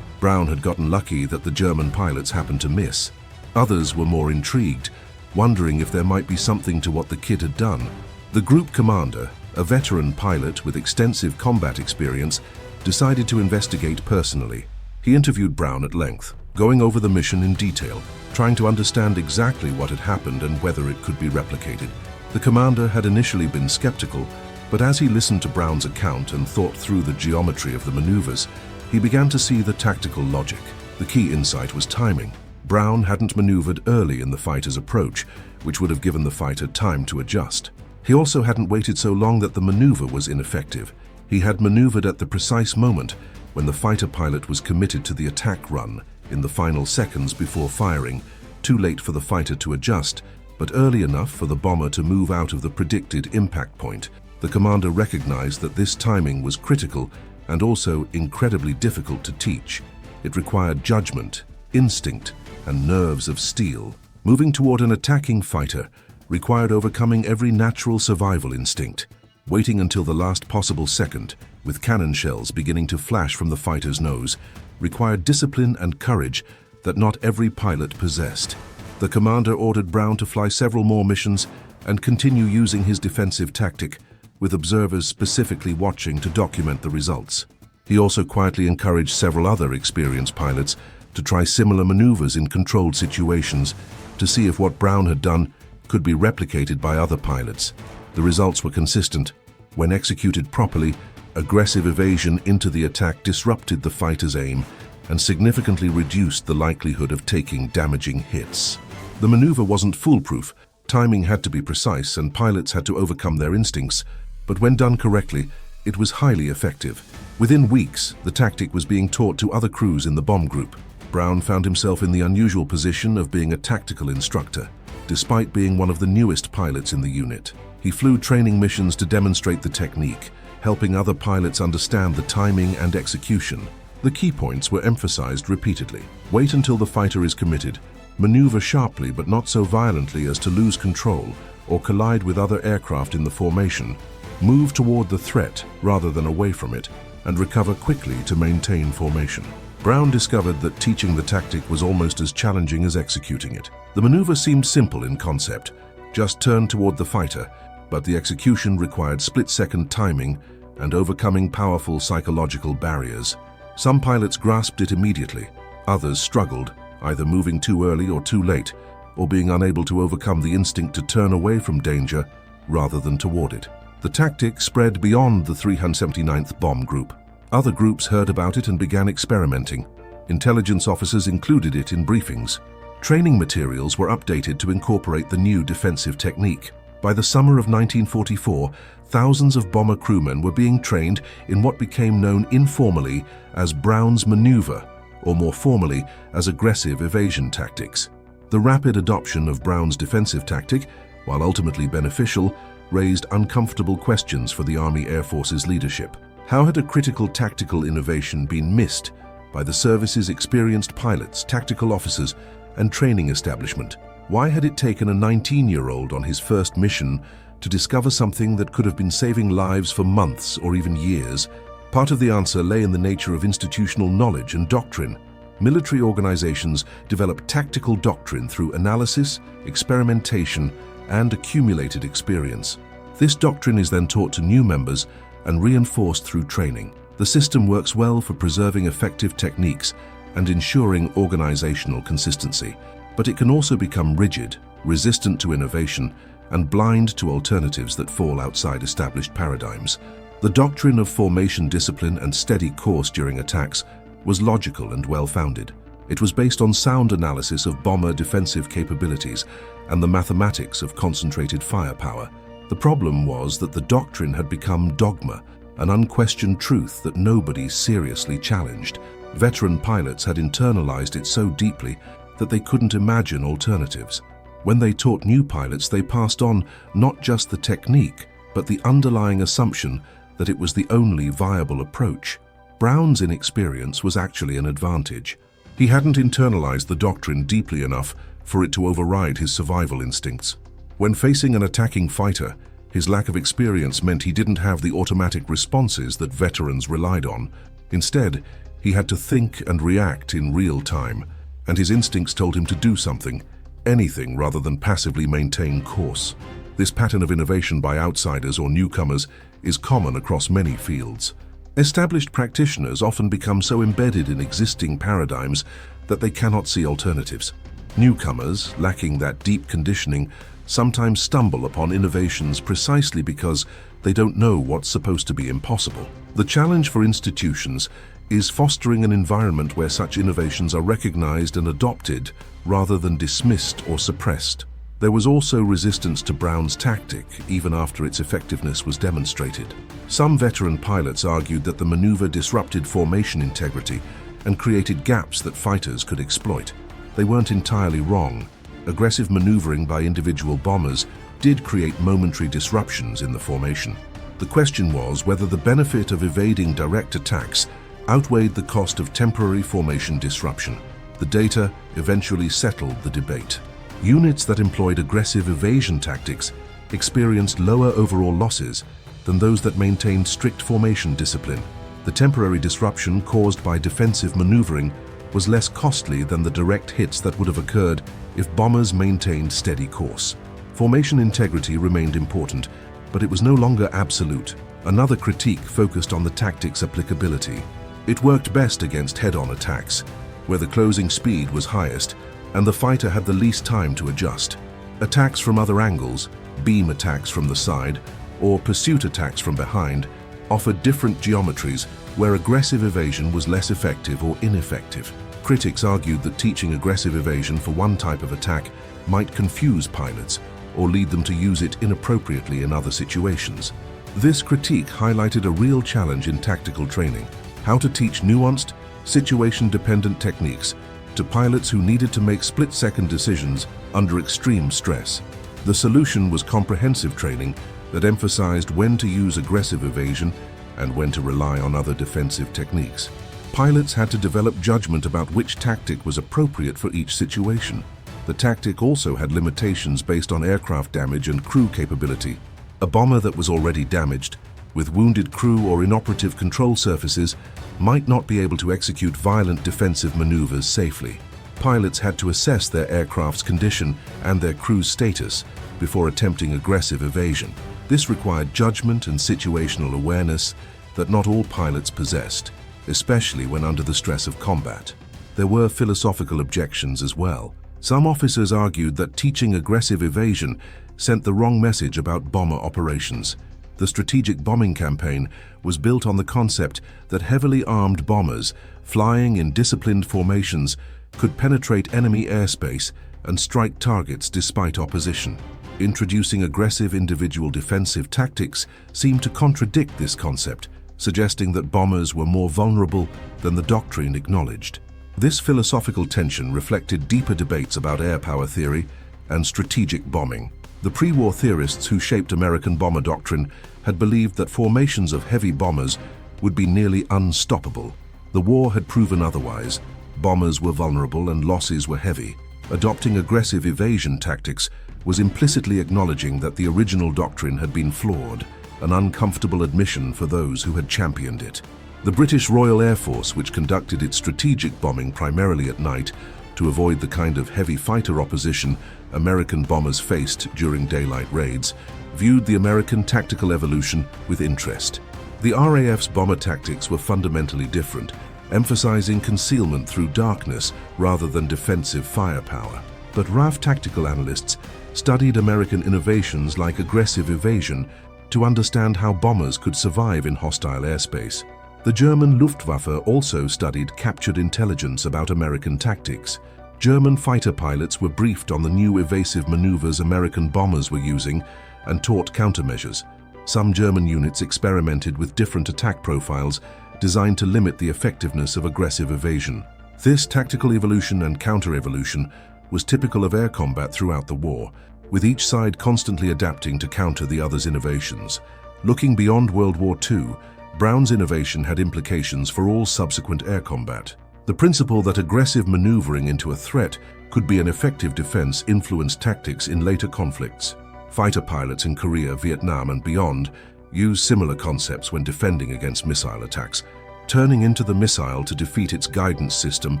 Brown had gotten lucky that the German pilots happened to miss. Others were more intrigued, wondering if there might be something to what the kid had done. The group commander, a veteran pilot with extensive combat experience, decided to investigate personally. He interviewed Brown at length, going over the mission in detail, trying to understand exactly what had happened and whether it could be replicated. The commander had initially been skeptical, but as he listened to Brown's account and thought through the geometry of the maneuvers, he began to see the tactical logic. The key insight was timing. Brown hadn't maneuvered early in the fighter's approach, which would have given the fighter time to adjust. He also hadn't waited so long that the maneuver was ineffective. He had maneuvered at the precise moment when the fighter pilot was committed to the attack run, in the final seconds before firing, too late for the fighter to adjust, but early enough for the bomber to move out of the predicted impact point. The commander recognized that this timing was critical and also incredibly difficult to teach. It required judgment, instinct, and nerves of steel. Moving toward an attacking fighter required overcoming every natural survival instinct. Waiting until the last possible second, with cannon shells beginning to flash from the fighter's nose, required discipline and courage that not every pilot possessed. The commander ordered Brown to fly several more missions and continue using his defensive tactic, with observers specifically watching to document the results. He also quietly encouraged several other experienced pilots to try similar maneuvers in controlled situations to see if what Brown had done could be replicated by other pilots. The results were consistent. When executed properly, aggressive evasion into the attack disrupted the fighter's aim and significantly reduced the likelihood of taking damaging hits. The maneuver wasn't foolproof. Timing had to be precise and pilots had to overcome their instincts, but when done correctly, it was highly effective. Within weeks, the tactic was being taught to other crews in the bomb group. Brown found himself in the unusual position of being a tactical instructor. Despite being one of the newest pilots in the unit, he flew training missions to demonstrate the technique, helping other pilots understand the timing and execution. The key points were emphasized repeatedly. Wait until the fighter is committed. Maneuver sharply but not so violently as to lose control or collide with other aircraft in the formation. Move toward the threat rather than away from it, and recover quickly to maintain formation. Brown discovered that teaching the tactic was almost as challenging as executing it. The maneuver seemed simple in concept, just turn toward the fighter, but the execution required split-second timing and overcoming powerful psychological barriers. Some pilots grasped it immediately, others struggled, either moving too early or too late, or being unable to overcome the instinct to turn away from danger rather than toward it. The tactic spread beyond the 379th Bomb Group. Other groups heard about it and began experimenting. Intelligence officers included it in briefings. Training materials were updated to incorporate the new defensive technique. By the summer of 1944, thousands of bomber crewmen were being trained in what became known informally as Brown's maneuver, or more formally as aggressive evasion tactics. The rapid adoption of Brown's defensive tactic, while ultimately beneficial, raised uncomfortable questions for the Army Air Force's leadership. How had a critical tactical innovation been missed by the service's experienced pilots, tactical officers, and training establishment? Why had it taken a 19-year-old on his first mission to discover something that could have been saving lives for months or even years? Part of the answer lay in the nature of institutional knowledge and doctrine. Military organizations develop tactical doctrine through analysis, experimentation, and accumulated experience. This doctrine is then taught to new members and reinforced through training. The system works well for preserving effective techniques and ensuring organizational consistency, but it can also become rigid, resistant to innovation, and blind to alternatives that fall outside established paradigms. The doctrine of formation discipline and steady course during attacks was logical and well-founded. It was based on sound analysis of bomber defensive capabilities and the mathematics of concentrated firepower. The problem was that the doctrine had become dogma, an unquestioned truth that nobody seriously challenged. Veteran pilots had internalized it so deeply that they couldn't imagine alternatives. When they taught new pilots, they passed on not just the technique, but the underlying assumption that it was the only viable approach. Brown's inexperience was actually an advantage. He hadn't internalized the doctrine deeply enough for it to override his survival instincts. When facing an attacking fighter, his lack of experience meant he didn't have the automatic responses that veterans relied on. Instead, he had to think and react in real time, and his instincts told him to do something, anything rather than passively maintain course. This pattern of innovation by outsiders or newcomers is common across many fields. Established practitioners often become so embedded in existing paradigms that they cannot see alternatives. Newcomers, lacking that deep conditioning, sometimes stumble upon innovations precisely because they don't know what's supposed to be impossible. The challenge for institutions is fostering an environment where such innovations are recognized and adopted rather than dismissed or suppressed. There was also resistance to Brown's tactic, even after its effectiveness was demonstrated. Some veteran pilots argued that the maneuver disrupted formation integrity and created gaps that fighters could exploit. They weren't entirely wrong. Aggressive maneuvering by individual bombers did create momentary disruptions in the formation. The question was whether the benefit of evading direct attacks outweighed the cost of temporary formation disruption. The data eventually settled the debate. Units that employed aggressive evasion tactics experienced lower overall losses than those that maintained strict formation discipline. The temporary disruption caused by defensive maneuvering was less costly than the direct hits that would have occurred if bombers maintained steady course. Formation integrity remained important, but it was no longer absolute. Another critique focused on the tactic's applicability. It worked best against head-on attacks, where the closing speed was highest and the fighter had the least time to adjust. Attacks from other angles, beam attacks from the side, or pursuit attacks from behind offered different geometries where aggressive evasion was less effective or ineffective. Critics argued that teaching aggressive evasion for one type of attack might confuse pilots or lead them to use it inappropriately in other situations. This critique highlighted a real challenge in tactical training: how to teach nuanced, situation-dependent techniques to pilots who needed to make split-second decisions under extreme stress. The solution was comprehensive training that emphasized when to use aggressive evasion and when to rely on other defensive techniques. Pilots had to develop judgment about which tactic was appropriate for each situation. The tactic also had limitations based on aircraft damage and crew capability. A bomber that was already damaged, with wounded crew or inoperative control surfaces, might not be able to execute violent defensive maneuvers safely. Pilots had to assess their aircraft's condition and their crew's status before attempting aggressive evasion. This required judgment and situational awareness that not all pilots possessed. especially when under the stress of combat. There were philosophical objections as well. Some officers argued that teaching aggressive evasion sent the wrong message about bomber operations. The strategic bombing campaign was built on the concept that heavily armed bombers, flying in disciplined formations, could penetrate enemy airspace and strike targets despite opposition. Introducing aggressive individual defensive tactics seemed to contradict this concept, suggesting that bombers were more vulnerable than the doctrine acknowledged. This philosophical tension reflected deeper debates about air power theory and strategic bombing. The pre-war theorists who shaped American bomber doctrine had believed that formations of heavy bombers would be nearly unstoppable. The war had proven otherwise. Bombers were vulnerable and losses were heavy. Adopting aggressive evasion tactics was implicitly acknowledging that the original doctrine had been flawed, an uncomfortable admission for those who had championed it. The British Royal Air Force, which conducted its strategic bombing primarily at night to avoid the kind of heavy fighter opposition American bombers faced during daylight raids, viewed the American tactical evolution with interest. The RAF's bomber tactics were fundamentally different, emphasizing concealment through darkness rather than defensive firepower. But RAF tactical analysts studied American innovations like aggressive evasion to understand how bombers could survive in hostile airspace. The German Luftwaffe also studied captured intelligence about American tactics. German fighter pilots were briefed on the new evasive maneuvers American bombers were using and taught countermeasures. Some German units experimented with different attack profiles designed to limit the effectiveness of aggressive evasion. This tactical evolution and counter-evolution was typical of air combat throughout the war, with each side constantly adapting to counter the other's innovations. Looking beyond World War II, Brown's innovation had implications for all subsequent air combat. The principle that aggressive maneuvering into a threat could be an effective defense influenced tactics in later conflicts. Fighter pilots in Korea, Vietnam, and beyond used similar concepts when defending against missile attacks, turning into the missile to defeat its guidance system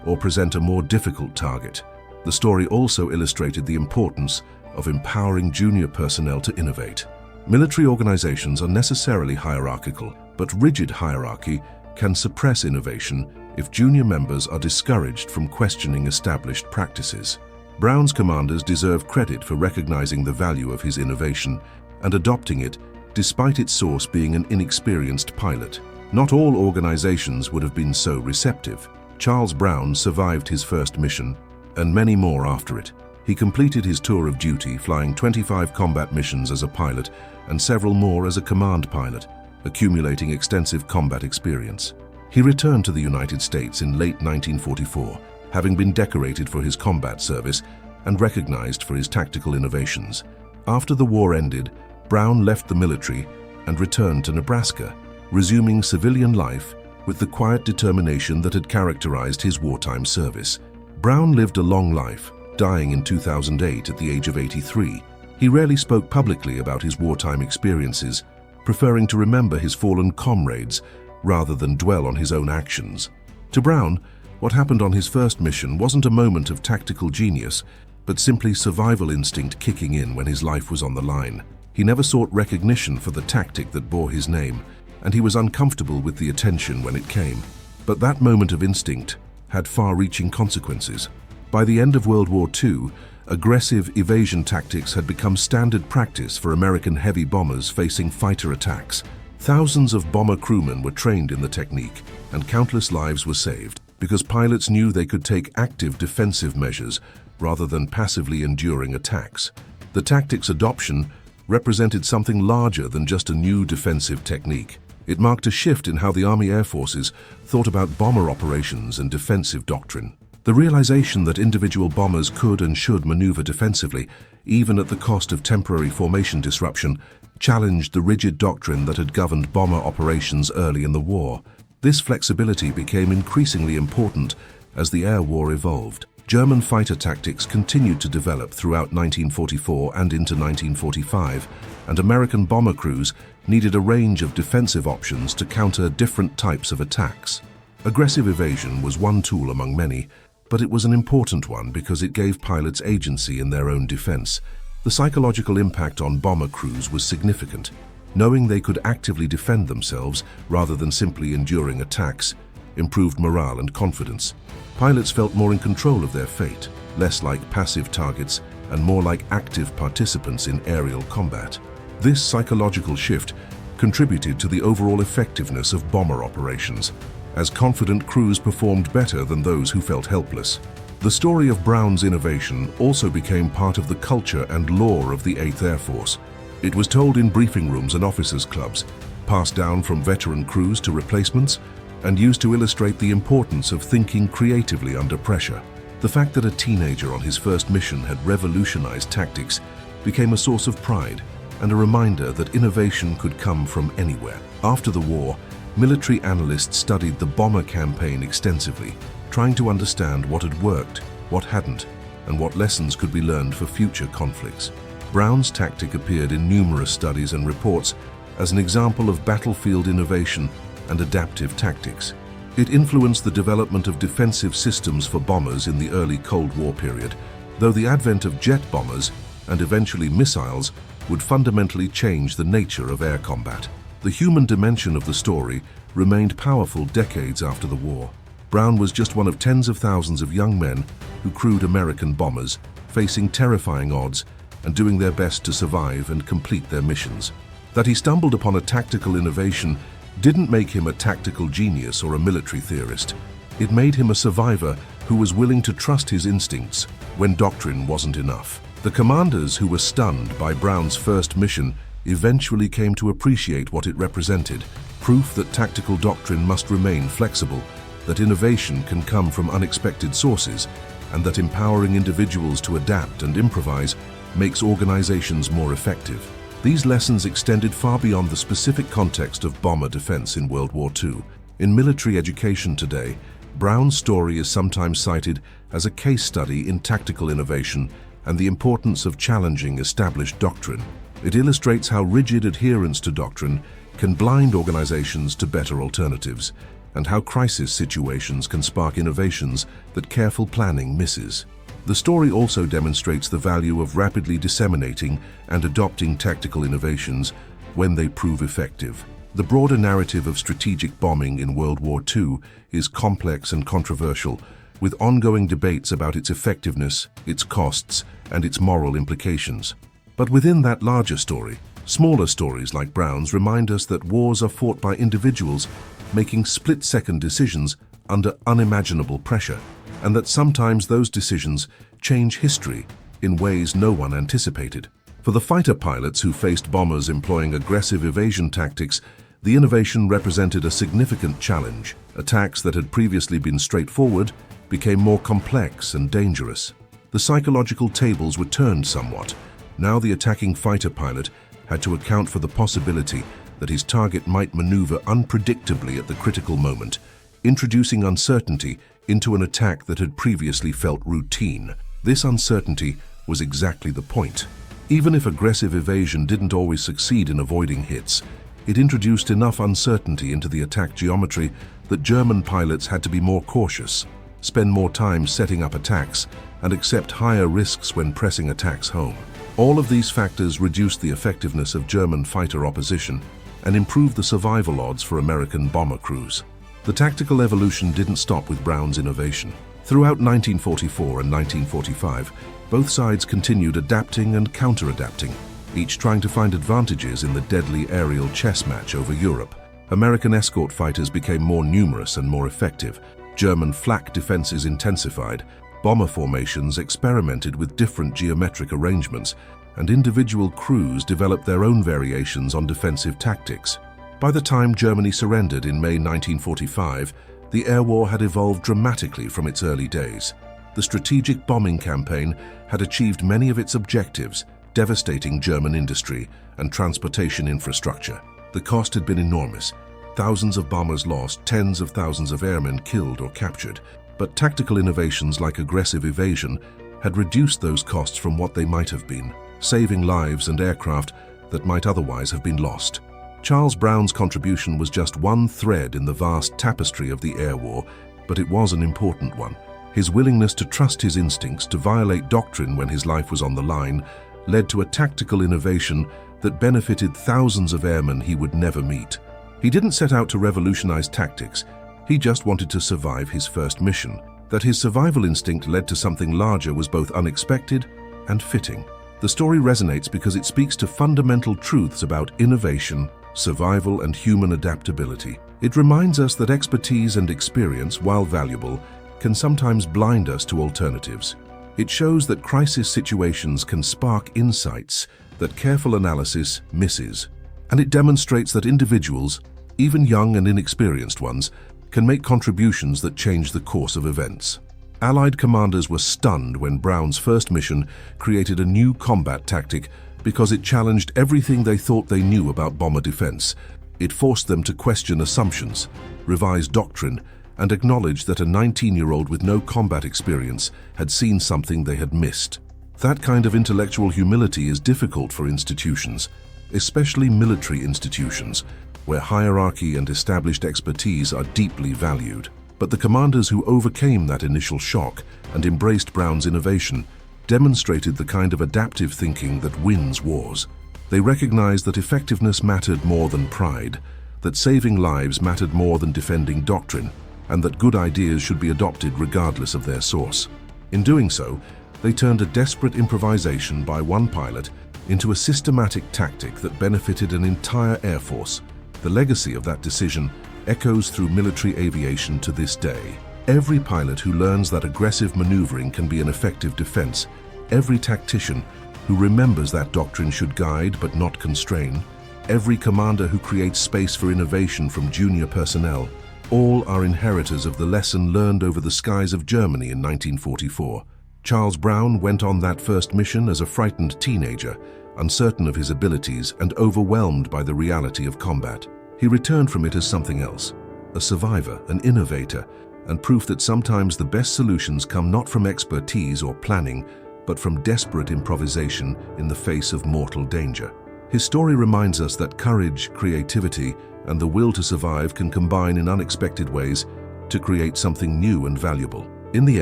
or present a more difficult target. The story also illustrated the importance of empowering junior personnel to innovate. Military organizations are necessarily hierarchical, but rigid hierarchy can suppress innovation if junior members are discouraged from questioning established practices. Brown's commanders deserve credit for recognizing the value of his innovation and adopting it despite its source being an inexperienced pilot. Not all organizations would have been so receptive. Charles Brown survived his first mission, and many more after it. He completed his tour of duty, flying 25 combat missions as a pilot and several more as a command pilot, accumulating extensive combat experience. He returned to the United States in late 1944, having been decorated for his combat service and recognized for his tactical innovations. After the war ended, Brown left the military and returned to Nebraska, resuming civilian life with the quiet determination that had characterized his wartime service. Brown lived a long life, dying in 2008 at the age of 83. He rarely spoke publicly about his wartime experiences, preferring to remember his fallen comrades rather than dwell on his own actions. To Brown, what happened on his first mission wasn't a moment of tactical genius, but simply survival instinct kicking in when his life was on the line. He never sought recognition for the tactic that bore his name, and he was uncomfortable with the attention when it came. But that moment of instinct had far-reaching consequences. By the end of World War II, aggressive evasion tactics had become standard practice for American heavy bombers facing fighter attacks. Thousands of bomber crewmen were trained in the technique, and countless lives were saved because pilots knew they could take active defensive measures rather than passively enduring attacks. The tactic's adoption represented something larger than just a new defensive technique. It marked a shift in how the Army Air Forces thought about bomber operations and defensive doctrine. The realization that individual bombers could and should maneuver defensively, even at the cost of temporary formation disruption, challenged the rigid doctrine that had governed bomber operations early in the war. This flexibility became increasingly important as the air war evolved. German fighter tactics continued to develop throughout 1944 and into 1945, and American bomber crews needed a range of defensive options to counter different types of attacks. Aggressive evasion was one tool among many, but it was an important one because it gave pilots agency in their own defense. The psychological impact on bomber crews was significant. Knowing they could actively defend themselves rather than simply enduring attacks improved morale and confidence. Pilots felt more in control of their fate, less like passive targets and more like active participants in aerial combat. This psychological shift contributed to the overall effectiveness of bomber operations, as confident crews performed better than those who felt helpless. The story of Brown's innovation also became part of the culture and lore of the 8th Air Force. It was told in briefing rooms and officers' clubs, passed down from veteran crews to replacements, and used to illustrate the importance of thinking creatively under pressure. The fact that a teenager on his first mission had revolutionized tactics became a source of pride and a reminder that innovation could come from anywhere. After the war, military analysts studied the bomber campaign extensively, trying to understand what had worked, what hadn't, and what lessons could be learned for future conflicts. Brown's tactic appeared in numerous studies and reports as an example of battlefield innovation and adaptive tactics. It influenced the development of defensive systems for bombers in the early Cold War period, though the advent of jet bombers and eventually missiles would fundamentally change the nature of air combat. The human dimension of the story remained powerful decades after the war. Brown was just one of tens of thousands of young men who crewed American bombers, facing terrifying odds and doing their best to survive and complete their missions. That he stumbled upon a tactical innovation didn't make him a tactical genius or a military theorist. It made him a survivor who was willing to trust his instincts when doctrine wasn't enough. The commanders who were stunned by Brown's first mission eventually came to appreciate what it represented, proof that tactical doctrine must remain flexible, that innovation can come from unexpected sources, and that empowering individuals to adapt and improvise makes organizations more effective. These lessons extended far beyond the specific context of bomber defense in World War II. In military education today, Brown's story is sometimes cited as a case study in tactical innovation and the importance of challenging established doctrine. It illustrates how rigid adherence to doctrine can blind organizations to better alternatives, and how crisis situations can spark innovations that careful planning misses. The story also demonstrates the value of rapidly disseminating and adopting tactical innovations when they prove effective. The broader narrative of strategic bombing in World War II is complex and controversial, with ongoing debates about its effectiveness, its costs, and its moral implications. But within that larger story, smaller stories like Brown's remind us that wars are fought by individuals making split-second decisions under unimaginable pressure, and that sometimes those decisions change history in ways no one anticipated. For the fighter pilots who faced bombers employing aggressive evasion tactics, the innovation represented a significant challenge. Attacks that had previously been straightforward became more complex and dangerous. The psychological tables were turned somewhat. Now the attacking fighter pilot had to account for the possibility that his target might maneuver unpredictably at the critical moment, introducing uncertainty into an attack that had previously felt routine. This uncertainty was exactly the point. Even if aggressive evasion didn't always succeed in avoiding hits, it introduced enough uncertainty into the attack geometry that German pilots had to be more cautious, spend more time setting up attacks, and accept higher risks when pressing attacks home. All of these factors reduced the effectiveness of German fighter opposition and improved the survival odds for American bomber crews. The tactical evolution didn't stop with Brown's innovation. Throughout 1944 and 1945, both sides continued adapting and counter-adapting, each trying to find advantages in the deadly aerial chess match over Europe. American escort fighters became more numerous and more effective. German flak defenses intensified. Bomber formations experimented with different geometric arrangements, and individual crews developed their own variations on defensive tactics. By the time Germany surrendered in May 1945, the air war had evolved dramatically from its early days. The strategic bombing campaign had achieved many of its objectives, devastating German industry and transportation infrastructure. The cost had been enormous. Thousands of bombers lost, tens of thousands of airmen killed or captured. But tactical innovations like aggressive evasion had reduced those costs from what they might have been, saving lives and aircraft that might otherwise have been lost. Charles Brown's contribution was just one thread in the vast tapestry of the air war, but it was an important one. His willingness to trust his instincts, to violate doctrine when his life was on the line, led to a tactical innovation that benefited thousands of airmen he would never meet. He didn't set out to revolutionize tactics, he just wanted to survive his first mission. That his survival instinct led to something larger was both unexpected and fitting. The story resonates because it speaks to fundamental truths about innovation, survival, and human adaptability. It reminds us that expertise and experience, while valuable, can sometimes blind us to alternatives. It shows that crisis situations can spark insights that careful analysis misses. And it demonstrates that individuals, even young and inexperienced ones, can make contributions that change the course of events. Allied commanders were stunned when Brown's first mission created a new combat tactic because it challenged everything they thought they knew about bomber defense. It forced them to question assumptions, revise doctrine, and acknowledge that a 19-year-old with no combat experience had seen something they had missed. That kind of intellectual humility is difficult for institutions, especially military institutions, where hierarchy and established expertise are deeply valued. But the commanders who overcame that initial shock and embraced Brown's innovation demonstrated the kind of adaptive thinking that wins wars. They recognized that effectiveness mattered more than pride, that saving lives mattered more than defending doctrine, and that good ideas should be adopted regardless of their source. In doing so, they turned a desperate improvisation by one pilot into a systematic tactic that benefited an entire air force. The legacy of that decision echoes through military aviation to this day. Every pilot who learns that aggressive maneuvering can be an effective defense, every tactician who remembers that doctrine should guide but not constrain, every commander who creates space for innovation from junior personnel, all are inheritors of the lesson learned over the skies of Germany in 1944. Charles Brown went on that first mission as a frightened teenager, uncertain of his abilities and overwhelmed by the reality of combat. He returned from it as something else, a survivor, an innovator, and proof that sometimes the best solutions come not from expertise or planning, but from desperate improvisation in the face of mortal danger. His story reminds us that courage, creativity, and the will to survive can combine in unexpected ways to create something new and valuable. In the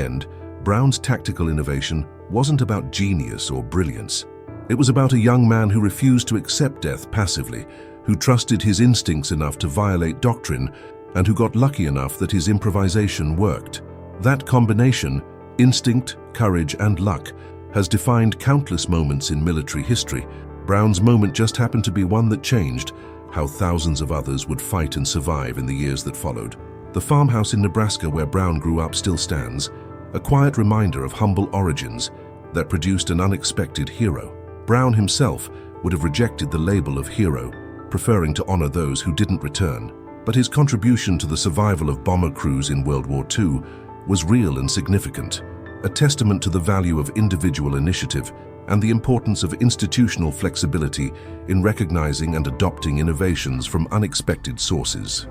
end, Brown's tactical innovation wasn't about genius or brilliance. It was about a young man who refused to accept death passively, who trusted his instincts enough to violate doctrine, and who got lucky enough that his improvisation worked. That combination, instinct, courage, and luck, has defined countless moments in military history. Brown's moment just happened to be one that changed how thousands of others would fight and survive in the years that followed. The farmhouse in Nebraska where Brown grew up still stands, a quiet reminder of humble origins that produced an unexpected hero. Brown himself would have rejected the label of hero, preferring to honor those who didn't return. But his contribution to the survival of bomber crews in World War II was real and significant, a testament to the value of individual initiative and the importance of institutional flexibility in recognizing and adopting innovations from unexpected sources.